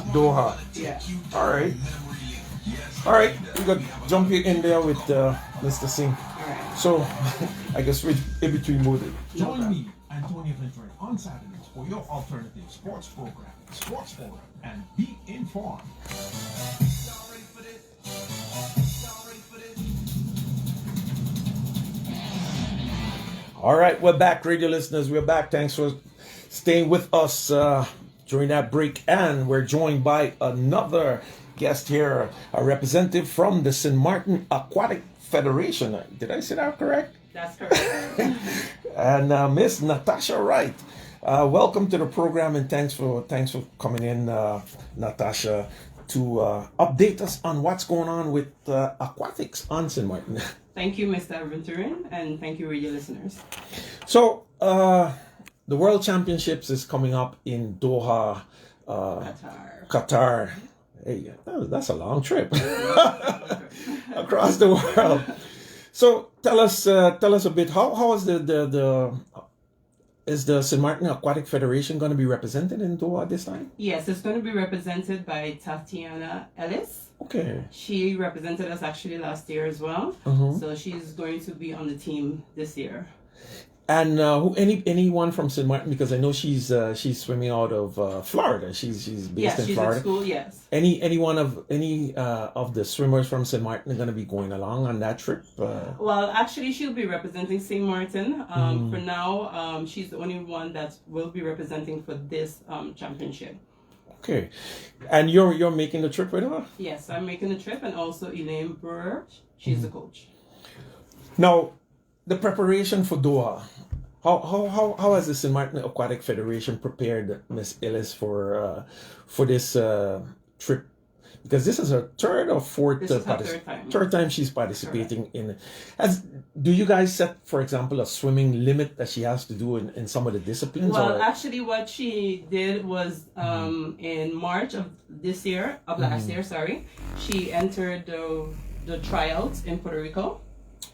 S1: Doha.
S3: Yeah.
S1: All right. We got jump in there with Mr. Singh.
S3: All right.
S1: So I guess we're in between both.
S4: Join me, Antonio Ventura, on Saturdays for your alternative sports program, Sports Forum, and be informed.
S1: All right, we're back, radio listeners. We're back. Thanks for staying with us during that break. And we're joined by another guest here, a representative from the St.Maarten Aquatic Federation. Did I say that correct?
S3: That's correct.
S1: And Miss Natasha Wright. Welcome to the program, and thanks for coming in, Natasha, to update us on what's going on with aquatics on St.Maarten.
S3: Thank you, Mr. Venturin, and thank you, radio listeners.
S1: So, the World Championships is coming up in Doha, Qatar. Hey, that's a long trip across the world. So, tell us a bit. How is is the St.Maarten Aquatic Federation going to be represented in Doha this time?
S3: Yes, it's going to be represented by Tatiana Ellis.
S1: Okay.
S3: She represented us actually last year as well. So she's going to be on the team this year.
S1: And anyone from St. Maarten, because I know she's swimming out of Florida. She's based in
S3: she's
S1: Florida.
S3: at school. Yes.
S1: Any of the swimmers from St. Maarten are going to be going along on that trip?
S3: Well, actually, she'll be representing St. Maarten. For now, she's the only one that will be representing for this championship.
S1: Okay, and you're making the trip with her?
S3: Yes, I'm making the trip, and also Elaine Brewer, she's the coach.
S1: Now, the preparation for Doha. How has the St.Maarten Aquatic Federation prepared Miss Ellis for this trip? Because this is her third or fourth third time she's participating in. Do you guys set, for example, a swimming limit that she has to do in some of the disciplines?
S3: Well, actually, what she did was in March of last year, she entered the tryouts in Puerto Rico.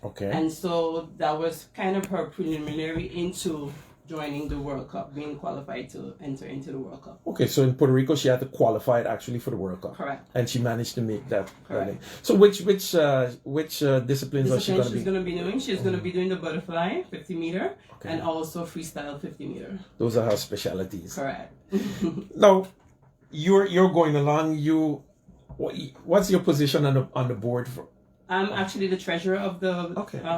S1: Okay.
S3: And so that was kind of her preliminary into joining the World Cup, being qualified to enter into the World Cup.
S1: Okay, so in Puerto Rico, she had to qualify actually for the World Cup.
S3: Correct.
S1: And she managed to make that.
S3: Correct.
S1: So which disciplines are she going to be?
S3: She's going to be doing? She's going to be doing the butterfly 50 meter and also freestyle 50 meter.
S1: Those are her specialties.
S3: Correct.
S1: Now, you're going along. What's your position on the board for?
S3: I'm actually the treasurer of the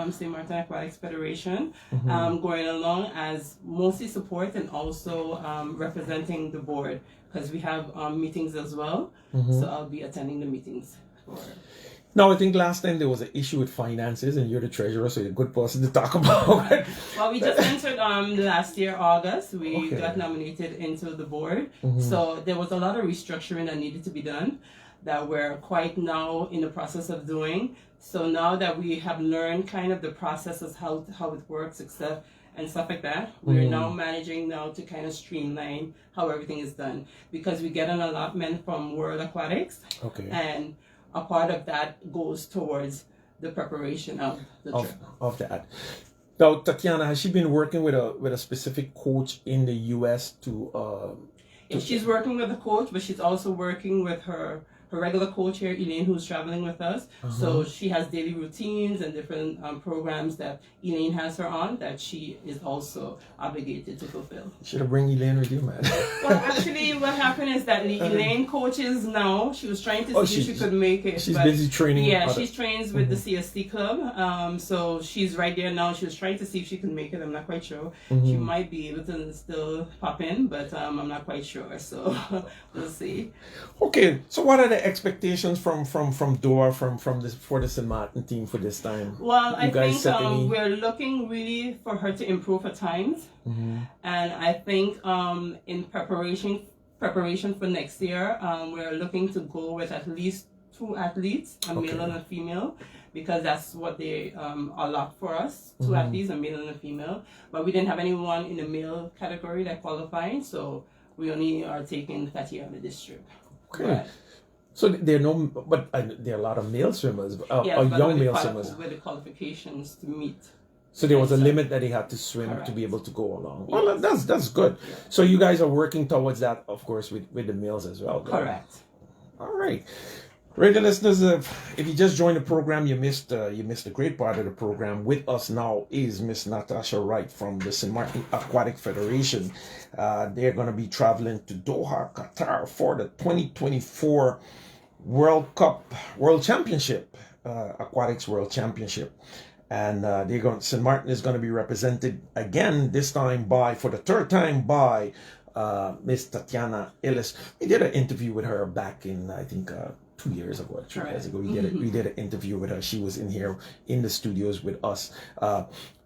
S3: St.Maarten Aquatics Federation, going along as mostly support and also representing the board because we have meetings as well. So I'll be attending the meetings.
S1: Now, I think last time there was an issue with finances and you're the treasurer, so you're a good person to talk about it.
S3: Well, we just entered last year, August. We got nominated into the board. So there was a lot of restructuring that needed to be done that we're quite now in the process of doing. So now that we have learned kind of the processes, how it works, except and stuff like that, we're now managing now to kind of streamline how everything is done. Because we get an allotment from World Aquatics, and a part of that goes towards the preparation of the trip.
S1: Of that. Now, Tatiana, has she been working with a specific coach in the U.S. to
S3: she's working with a coach, but she's also working with her regular coach here, Elaine, who's traveling with us. So she has daily routines and different programs that Elaine has her on that she is also obligated to fulfill.
S1: Should have bring Elaine with you, man.
S3: Well, actually, what happened is that Elaine coaches now. She was trying to see if she could make it.
S1: She's busy training.
S3: Yeah, she trains with the CST club. So she's right there now. She was trying to see if she could make it. I'm not quite sure. She might be able to still pop in, but I'm not quite sure. So we'll see.
S1: Okay, so what are the expectations from Doha for the St.Maarten team for this time?
S3: Well, I think we're looking really for her to improve her times, and I think in preparation for next year, we're looking to go with at least 2 athletes, a male and a female, because that's what they allot for us, 2 athletes, a male and a female. But we didn't have anyone in the male category that qualified, so we only are taking Tatiana this trip.
S1: Okay.
S3: But,
S1: so there are a lot of male swimmers, or young male swimmers.
S3: With the qualifications to meet.
S1: So there was a limit that they had to swim to be able to go along. Well, that's good. Yeah. So you guys are working towards that, of course, with the males as well.
S3: Correct.
S1: All right. Radio listeners, if you just joined the program, you missed a great part of the program. With us now is Miss Natasha Wright from the St.Maarten Aquatic Federation. They're going to be traveling to Doha, Qatar for the 2024 World Championship, Aquatics World Championship. And St. Maarten is going to be represented again, this time for the third time by Miss Tatiana Ellis. We did an interview with her back in, I think, 2 years ago, 3 years ago. We did an interview with her. She was in here in the studios with us.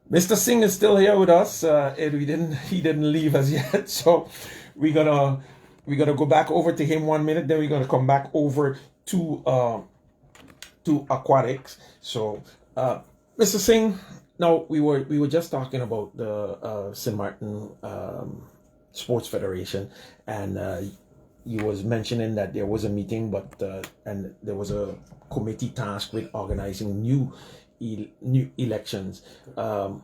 S1: Mr. Singh is still here with us. He didn't leave as yet. So we're gonna go back over to him 1 minute. Then we're gonna come back over to aquatics. So Mr. Singh, now we were just talking about the St.Maarten Sports Federation, and you was mentioning that there was a meeting, and there was a committee tasked with organizing new elections. How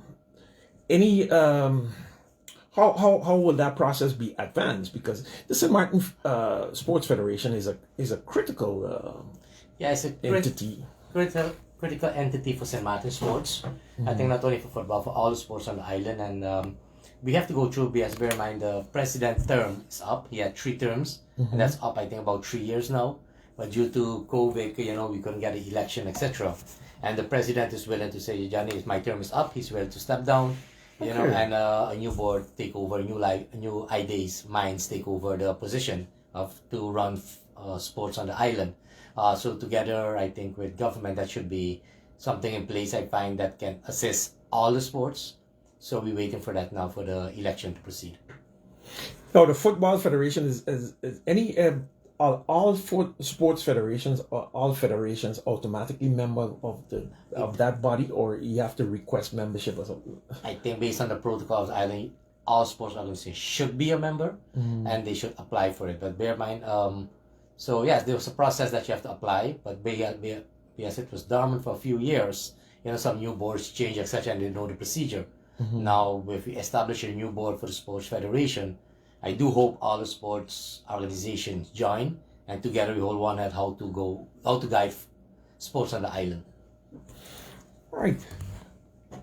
S1: will that process be advanced? Because the St.Maarten Sports Federation is a critical
S2: it's a
S1: entity.
S2: critical entity for St. Maarten sports. I think not only for football, for all the sports on the island. And we have to go through, because bear in mind, the president's term is up. He had 3 terms, and that's up, I think, about 3 years now. But due to COVID, we couldn't get an election, etc. And the president is willing to say, Johnny, my term is up. He's willing to step down, and a new board take over, new ideas, minds take over the position to run sports on the island. So together, I think with government, that should be something in place, I find, that can assist all the sports. So we're waiting for that now for the election to proceed.
S1: Now, the Football Federation is any all sports federations, all federations automatically member of that body, or you have to request membership or something?
S2: I think based on the protocols, all sports organizations should be a member, and they should apply for it. But bear in mind, so yes, there was a process that you have to apply, but because it was dormant for a few years, some new boards change, etc., and they know the procedure. Now, if we establish a new board for the sports federation, I do hope all the sports organizations join, and together we hold one at how to guide sports on the island.
S1: Right.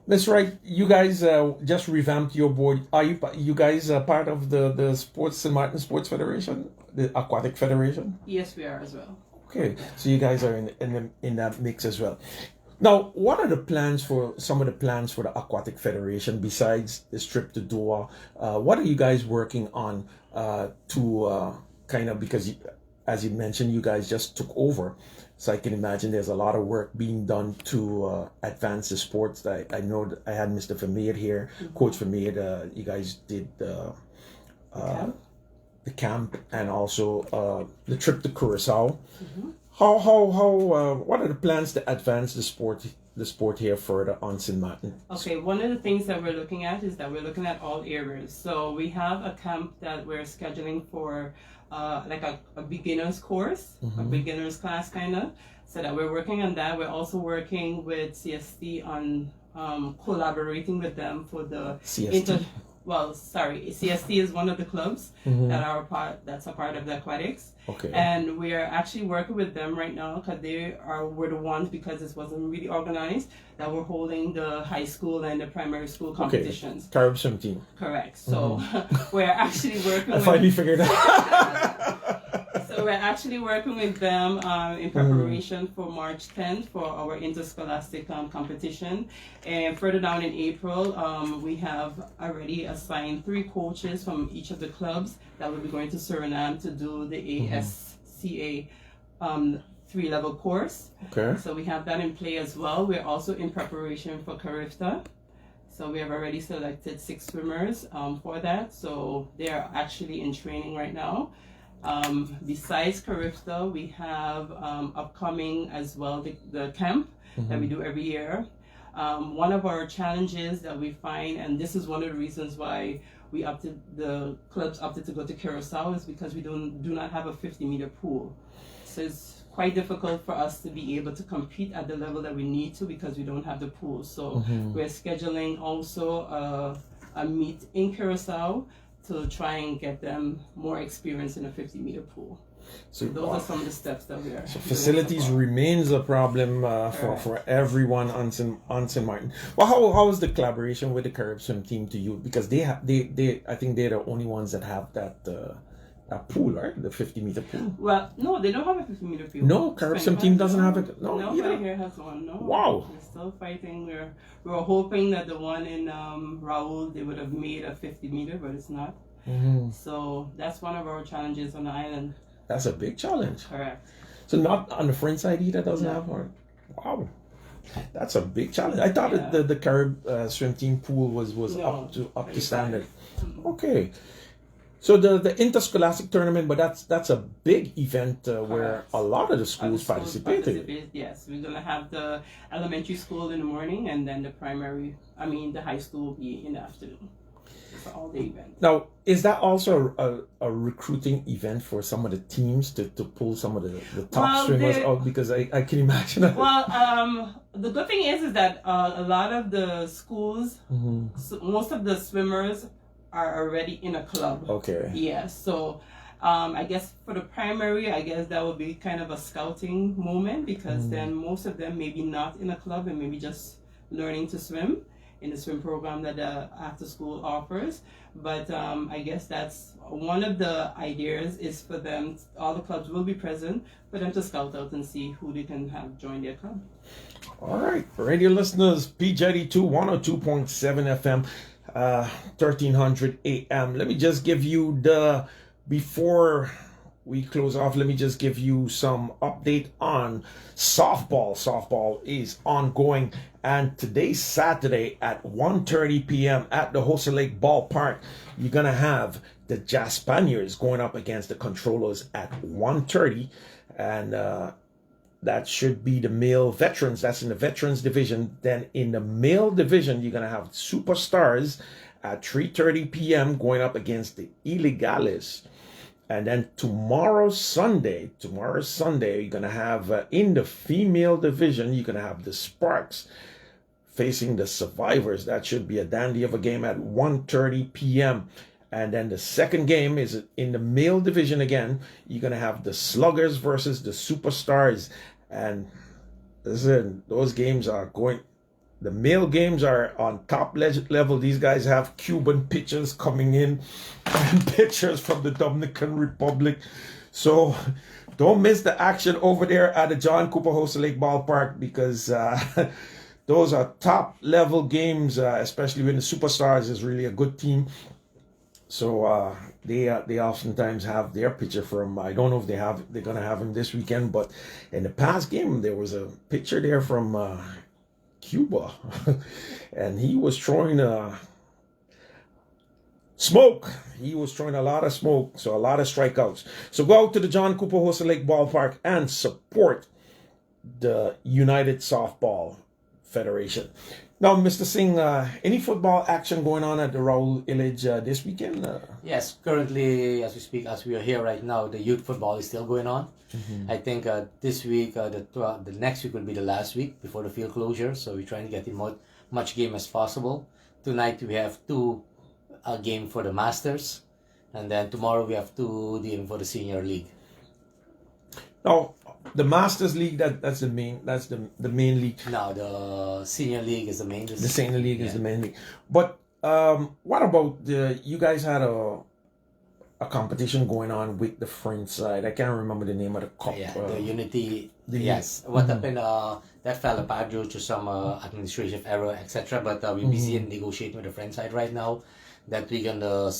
S1: Ms. Wright, you guys just revamped your board. Are you guys part of the St. Maarten Sports Federation, the Aquatic Federation?
S3: Yes, we are as well.
S1: Okay, so you guys are in that mix as well. Now, what are some of the plans for the Aquatic Federation besides this trip to Doha? What are you guys working on to kind of, because as you mentioned, you guys just took over. So I can imagine there's a lot of work being done to advance the sports. I know that I had Mr. Vermeer here, Coach Vermeer. You guys did the camp and also the trip to Curacao. What are the plans to advance the sport here further on St. Maarten?
S3: Okay, one of the things that we're looking at is that we're looking at all areas. So we have a camp that we're scheduling for like a beginner's course, a beginner's class kind of, so that we're working on that. We're also working with CST on collaborating with them for the
S1: CST?
S3: CST is one of the clubs that's a part of the aquatics.
S1: Okay.
S3: And we are actually working with them right now because were the ones, because this wasn't really organized, that we're holding the high school and the primary school competitions.
S1: Okay. Carib swim team.
S3: Correct. So we're actually working
S1: I finally figured out.
S3: So we're actually working with them in preparation for March 10th for our interscholastic competition. And further down in April, we have already assigned 3 coaches from each of the clubs that will be going to Suriname to do the ASCA 3-level course.
S1: Okay.
S3: So we have that in play as well. We're also in preparation for Carifta. So we have already selected 6 swimmers for that. So they are actually in training right now. Besides Carifta, we have upcoming as well the camp that we do every year. One of our challenges that we find, and this is one of the reasons why the clubs opted to go to Curacao, is because we do not have a 50-meter pool. So it's quite difficult for us to be able to compete at the level that we need to because we don't have the pool. So we're scheduling also a meet in Curacao to try and get them more experience in a 50-meter pool. So those are some of the steps that we are.
S1: So facilities remains a problem for everyone on St. Maarten. Well, how is the collaboration with the Carib swim team to you? Because they I think they're the only ones that have that pool, right? The 50-meter pool.
S3: Well, no, they don't have a 50-meter pool.
S1: No, Carib swim team doesn't have it. No,
S3: nobody here has one. No.
S1: Wow.
S3: We're still fighting. We were hoping that the one in Raoul, they would have made a 50-meter, but it's not. So that's one of our challenges on the island.
S1: That's a big challenge.
S3: Correct.
S1: So not on the French side either doesn't have one. Wow, that's a big challenge. I thought that the Carib swim team pool was up to standard. Okay, so the interscholastic tournament, but that's a big event where a lot of the schools participated.
S3: Yes, we're gonna have the elementary school in the morning, and then the high school will be in the afternoon. For all the events.
S1: Now, is that also a recruiting event for some of the teams to pull some of the top swimmers out? Because I can imagine that.
S3: Well, the good thing is that a lot of the schools, most of the swimmers are already in a club.
S1: Okay.
S3: Yeah, so I guess for the primary, I guess that would be kind of a scouting moment, because then most of them maybe not in a club and maybe just learning to swim in the swim program that the after school offers. But I guess that's one of the ideas, is for them, all the clubs will be present, for them to scout out and see who they can have join their club.
S1: All right, radio listeners, PJD2 102.7 FM, 1300 AM. Let me just give you before we close off, let me just give you some update on softball. Softball is ongoing, and today's Saturday at 1:30 p.m. at the Hossa Lake Ballpark, you're going to have the Jazz Spaniards going up against the Controllers at 1:30, and that should be the male veterans. That's in the veterans division. Then in the male division, you're going to have Superstars at 3:30 p.m. going up against the Illegales. And then tomorrow Sunday, you're going to have, in the female division, you're going to have the Sparks facing the Survivors. That should be a dandy of a game at 1:30 p.m. And then the second game is in the male division again. You're going to have the Sluggers versus the Superstars. And listen, those games are going... The male games are on top level. These guys have Cuban pitchers coming in and pitchers from the Dominican Republic. So don't miss the action over there at the John Cooper Hossa Lake Ballpark, because those are top level games, especially when the Superstars is really a good team. So they oftentimes have their pitcher from, I don't know if they're gonna have him this weekend, but in the past game there was a pitcher there from Cuba, and he was throwing smoke. He was throwing a lot of smoke, so a lot of strikeouts. So go out to the John Cooper Hossa Lake Ballpark and support the United Softball Federation. Now, Mr. Singh, any football action going on at the Raul Illich this weekend?
S2: Yes, currently, as we speak, as we are here right now, the youth football is still going on. I think this week, the next week will be the last week before the field closure. So we're trying to get in much game as possible. Tonight we have two game for the Masters, and then tomorrow we have two dealing for the Senior League.
S1: Now, the Masters League, that's the main league.
S2: No, the Senior League is the main.
S1: The Senior League is the main league. But what about you guys had a competition going on with the French side? I can't remember the name of the cup.
S2: Yeah, the Unity. Yes. What happened? That fell apart due to some administrative error, etc. But we're busy in negotiating with the French side right now. That we're gonna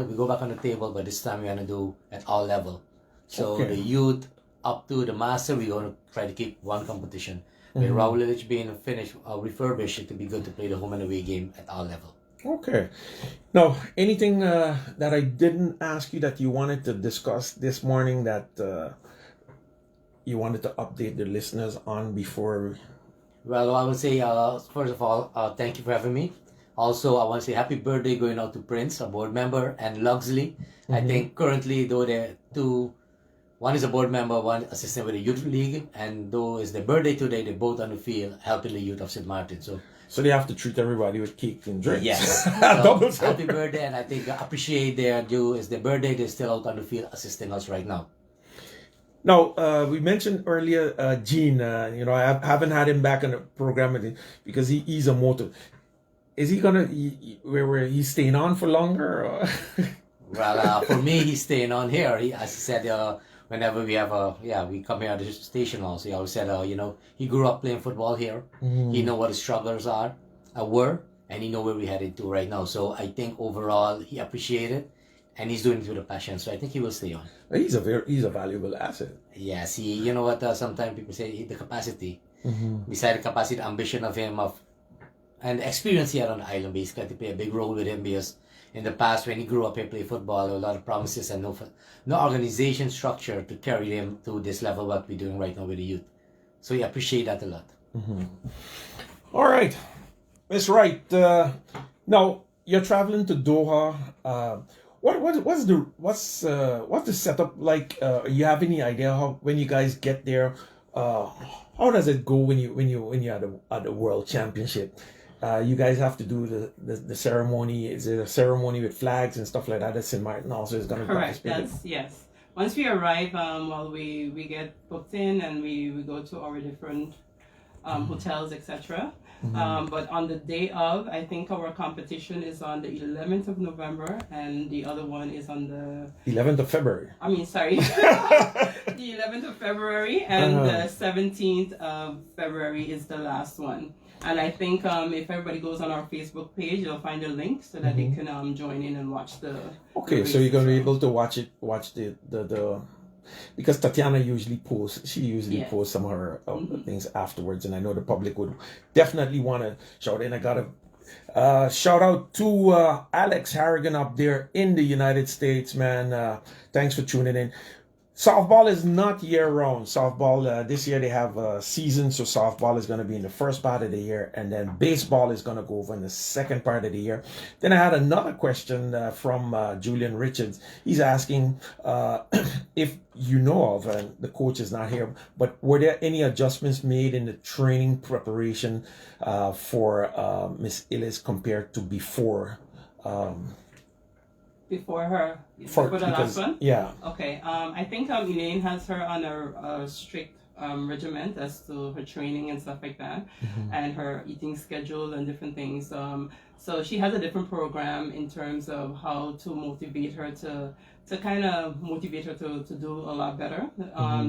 S2: we go back on the table, but this time we're gonna do at all level. So the youth up to the master, we're gonna try to keep one competition. With Raul Illich being finished, refurbished, it to be good to play the home and away game at all level.
S1: Okay. Now, anything that I didn't ask you that you wanted to discuss this morning that you wanted to update the listeners on before?
S2: Well, I would say, first of all, thank you for having me. Also, I want to say happy birthday going out to Prince, a board member, and Lugsley. I think currently, though they're two, one is a board member, one assistant with the Youth League, and though it's their birthday today, they're both on the field helping the youth of St.Maarten. So
S1: they have to treat everybody with cake and drinks.
S2: Yes. So, happy birthday, and I think appreciate their due. It's their birthday. They're still out on the field assisting us right now.
S1: Now, we mentioned earlier Gene. I haven't had him back on the program because he's a motor. Is he gonna? Where he's staying on for longer? Or?
S2: Well, for me, he's staying on here. As I said, whenever we have we come here at the station also. He always said, he grew up playing football here. He know what the struggles were, and he know where we headed to right now. So I think overall he appreciated, and he's doing it with a passion. So I think he will stay on.
S1: He's a valuable asset.
S2: Yes, you know what? Sometimes people say the capacity. Beside the capacity, the ambition of him and the experience he had on the island basically to play a big role with him, because in the past when he grew up here played football, there were a lot of promises and no organization structure to carry him to this level what we're doing right now with the youth. So we appreciate that a lot.
S1: All right, Miss Wright. Now you're traveling to Doha. What's the setup like? You have any idea how when you guys get there? How does it go when you're at the World Championship? you guys have to do the ceremony. Is it a ceremony with flags and stuff like that? That St.Maarten also is going to participate.
S3: Correct. Yes. Once we arrive, we get booked in and we go to our different hotels, etc. But on the day of, I think our competition is on the 11th of November, and the other one is on the
S1: 11th of February.
S3: I mean, sorry, the 11th of February, and the 17th of February is the last one. And I think if everybody goes on our Facebook page, they'll find a link so that they can join in and watch the.
S1: Okay, so you're going to be able to watch the because Tatiana usually posts. She usually posts some of her things afterwards, and I know the public would definitely want to shout in. I got a shout out to Alex Harrigan up there in the United States, man. Thanks for tuning in. Softball is not year-round. Softball, this year they have a season, so softball is going to be in the first part of the year, and then baseball is going to go over in the second part of the year. Then I had another question from Julian Richards. He's asking if you know of, and the coach is not here, but were there any adjustments made in the training preparation for Miss Illis compared to before?
S3: Before her, for the last one?
S1: Yeah.
S3: Okay. I think Elaine has her on a strict regiment as to her training and stuff like that, and her eating schedule and different things. So she has a different program in terms of how to motivate her to kind of motivate her to do a lot better.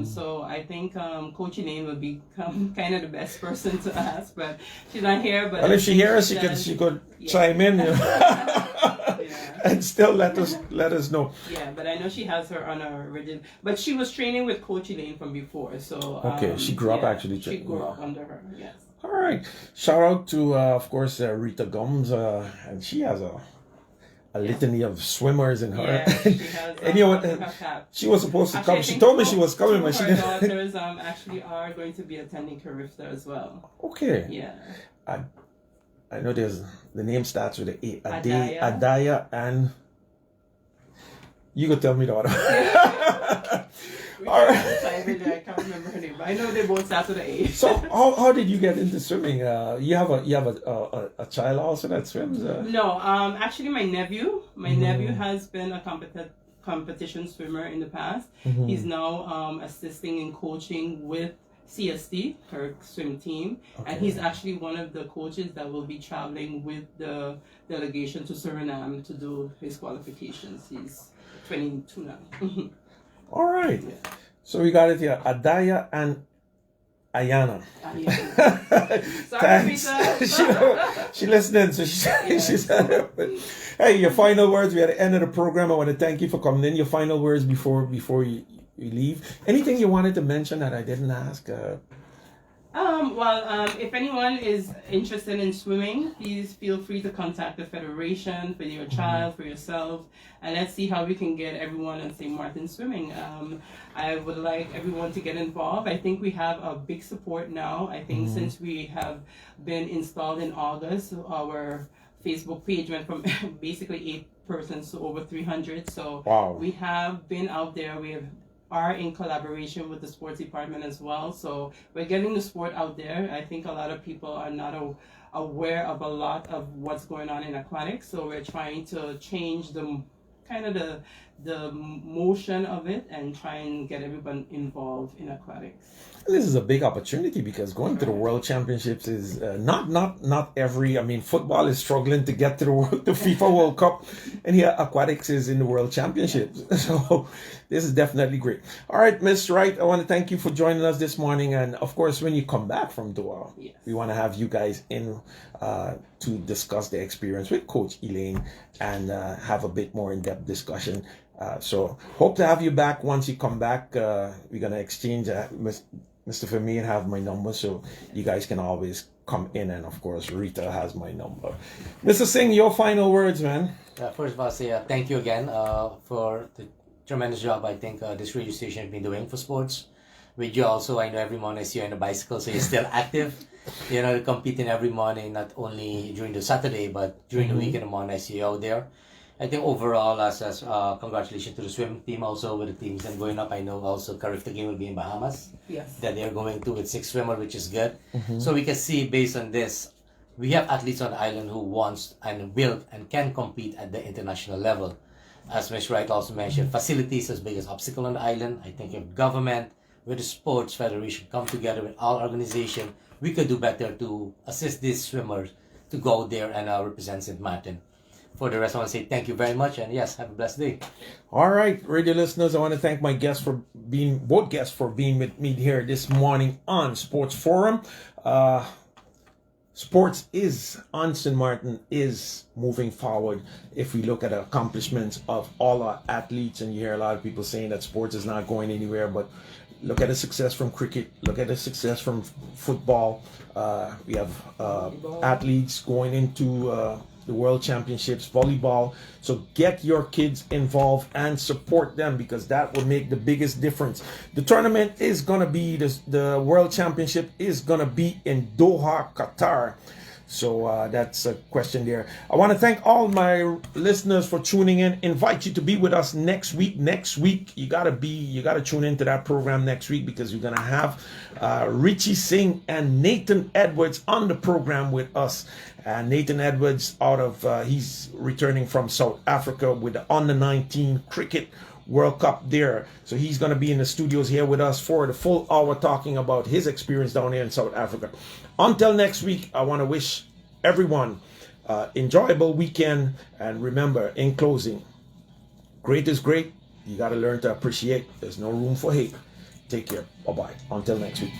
S3: So I think Coach Elaine would be kind of the best person to ask, but she's not here. But
S1: well, if she hears, she could chime in. You know? And still let us know.
S3: Yeah, but I know she has her on a rigid. But she was training with Coach Elaine from before, so.
S1: Okay, she grew up actually.
S3: She grew up under her. Yes.
S1: All right. Shout out to of course Rita Gums, and she has a litany of swimmers in her.
S3: Yeah, she has.
S1: And you know what? She was supposed to come. She told me she was coming, but she didn't.
S3: Her daughters actually are going to be attending Carifta as well.
S1: Okay.
S3: Yeah.
S1: I know there's the name starts with a Adaya, and you could tell me the other.
S3: All right. I can't remember her name, but I know they both start with an A.
S1: So how did you get into swimming? You have a child also that swims?
S3: No, actually my nephew has been a competition swimmer in the past. He's now assisting in coaching with CST, her swim team, and he's actually one of the coaches that will be traveling with the delegation to Suriname to do his qualifications. He's 22 now.
S1: All right. Yeah. So we got it here. Adaya and Ayana.
S3: Sorry, Peter.
S1: she listening, so she said, hey, your final words. We're at the end of the program. I want to thank you for coming in. Your final words before you leave. Anything you wanted to mention that I didn't ask?
S3: If anyone is interested in swimming, please feel free to contact the Federation for your child, for yourself, and let's see how we can get everyone in St.Maarten swimming. I would like everyone to get involved. I think we have a big support now. I think since we have been installed in August, our Facebook page went from basically 8 persons to over 300. So we have been out there. We are in collaboration with the sports department as well. So we're getting the sport out there. I think a lot of people are not aware of a lot of what's going on in aquatics. So we're trying to change the motion of it and try and get everyone involved in aquatics.
S1: This is a big opportunity because going to the World Championships is not every. I mean, football is struggling to get to the FIFA World Cup, and here aquatics is in the World Championships. So this is definitely great. All right, Miss Wright, I want to thank you for joining us this morning, and of course, when you come back from Doha, we want to have you guys in to discuss the experience with Coach Elaine and have a bit more in-depth discussion. So hope to have you back once you come back. We're gonna exchange. Mr. Vermeer have my number, so you guys can always come in, and of course Rita has my number. Mr. Singh, your final words, man.
S2: First of all, say thank you again for the tremendous job I think this radio station has been doing for sports. With you also, I know every morning I see you on a bicycle, so you're still active. You know, competing every morning, not only during the Saturday, but during the week in the morning I see you out there. I think overall, as congratulations to the swim team also with the teams and going up. I know also Carifta game will be in Bahamas.
S3: Yes.
S2: That they're going to with 6 swimmers, which is good. So we can see based on this, we have athletes on the island who wants and will and can compete at the international level. As Ms. Wright also mentioned, facilities is the biggest obstacle on the island. I think if government, with the sports federation come together with our organization, we could do better to assist these swimmers to go there and represent St. Maarten. For the rest, I want to say thank you very much, and yes, have a blessed day.
S1: All right, radio listeners, I want to thank my guests both guests for being with me here this morning on Sports Forum. Sports on St. Maarten is moving forward. If we look at the accomplishments of all our athletes, and you hear a lot of people saying that sports is not going anywhere, but look at the success from cricket, look at the success from football. We have athletes going into the World Championships, volleyball. So get your kids involved and support them, because that will make the biggest difference. The tournament is going to be, the World Championship is going to be in Doha, Qatar. So that's a question there. I want to thank all my listeners for tuning in. Invite you to be with us next week. Next week, you gotta tune into that program next week, because we're gonna have Richie Singh and Nathan Edwards on the program with us. Nathan Edwards he's returning from South Africa with the Under-19 Cricket World Cup there. So he's going to be in the studios here with us for the full hour talking about his experience down there in South Africa. Until next week, I want to wish everyone enjoyable weekend. And remember, in closing, great is great. You got to learn to appreciate. There's no room for hate. Take care. Bye-bye. Until next week.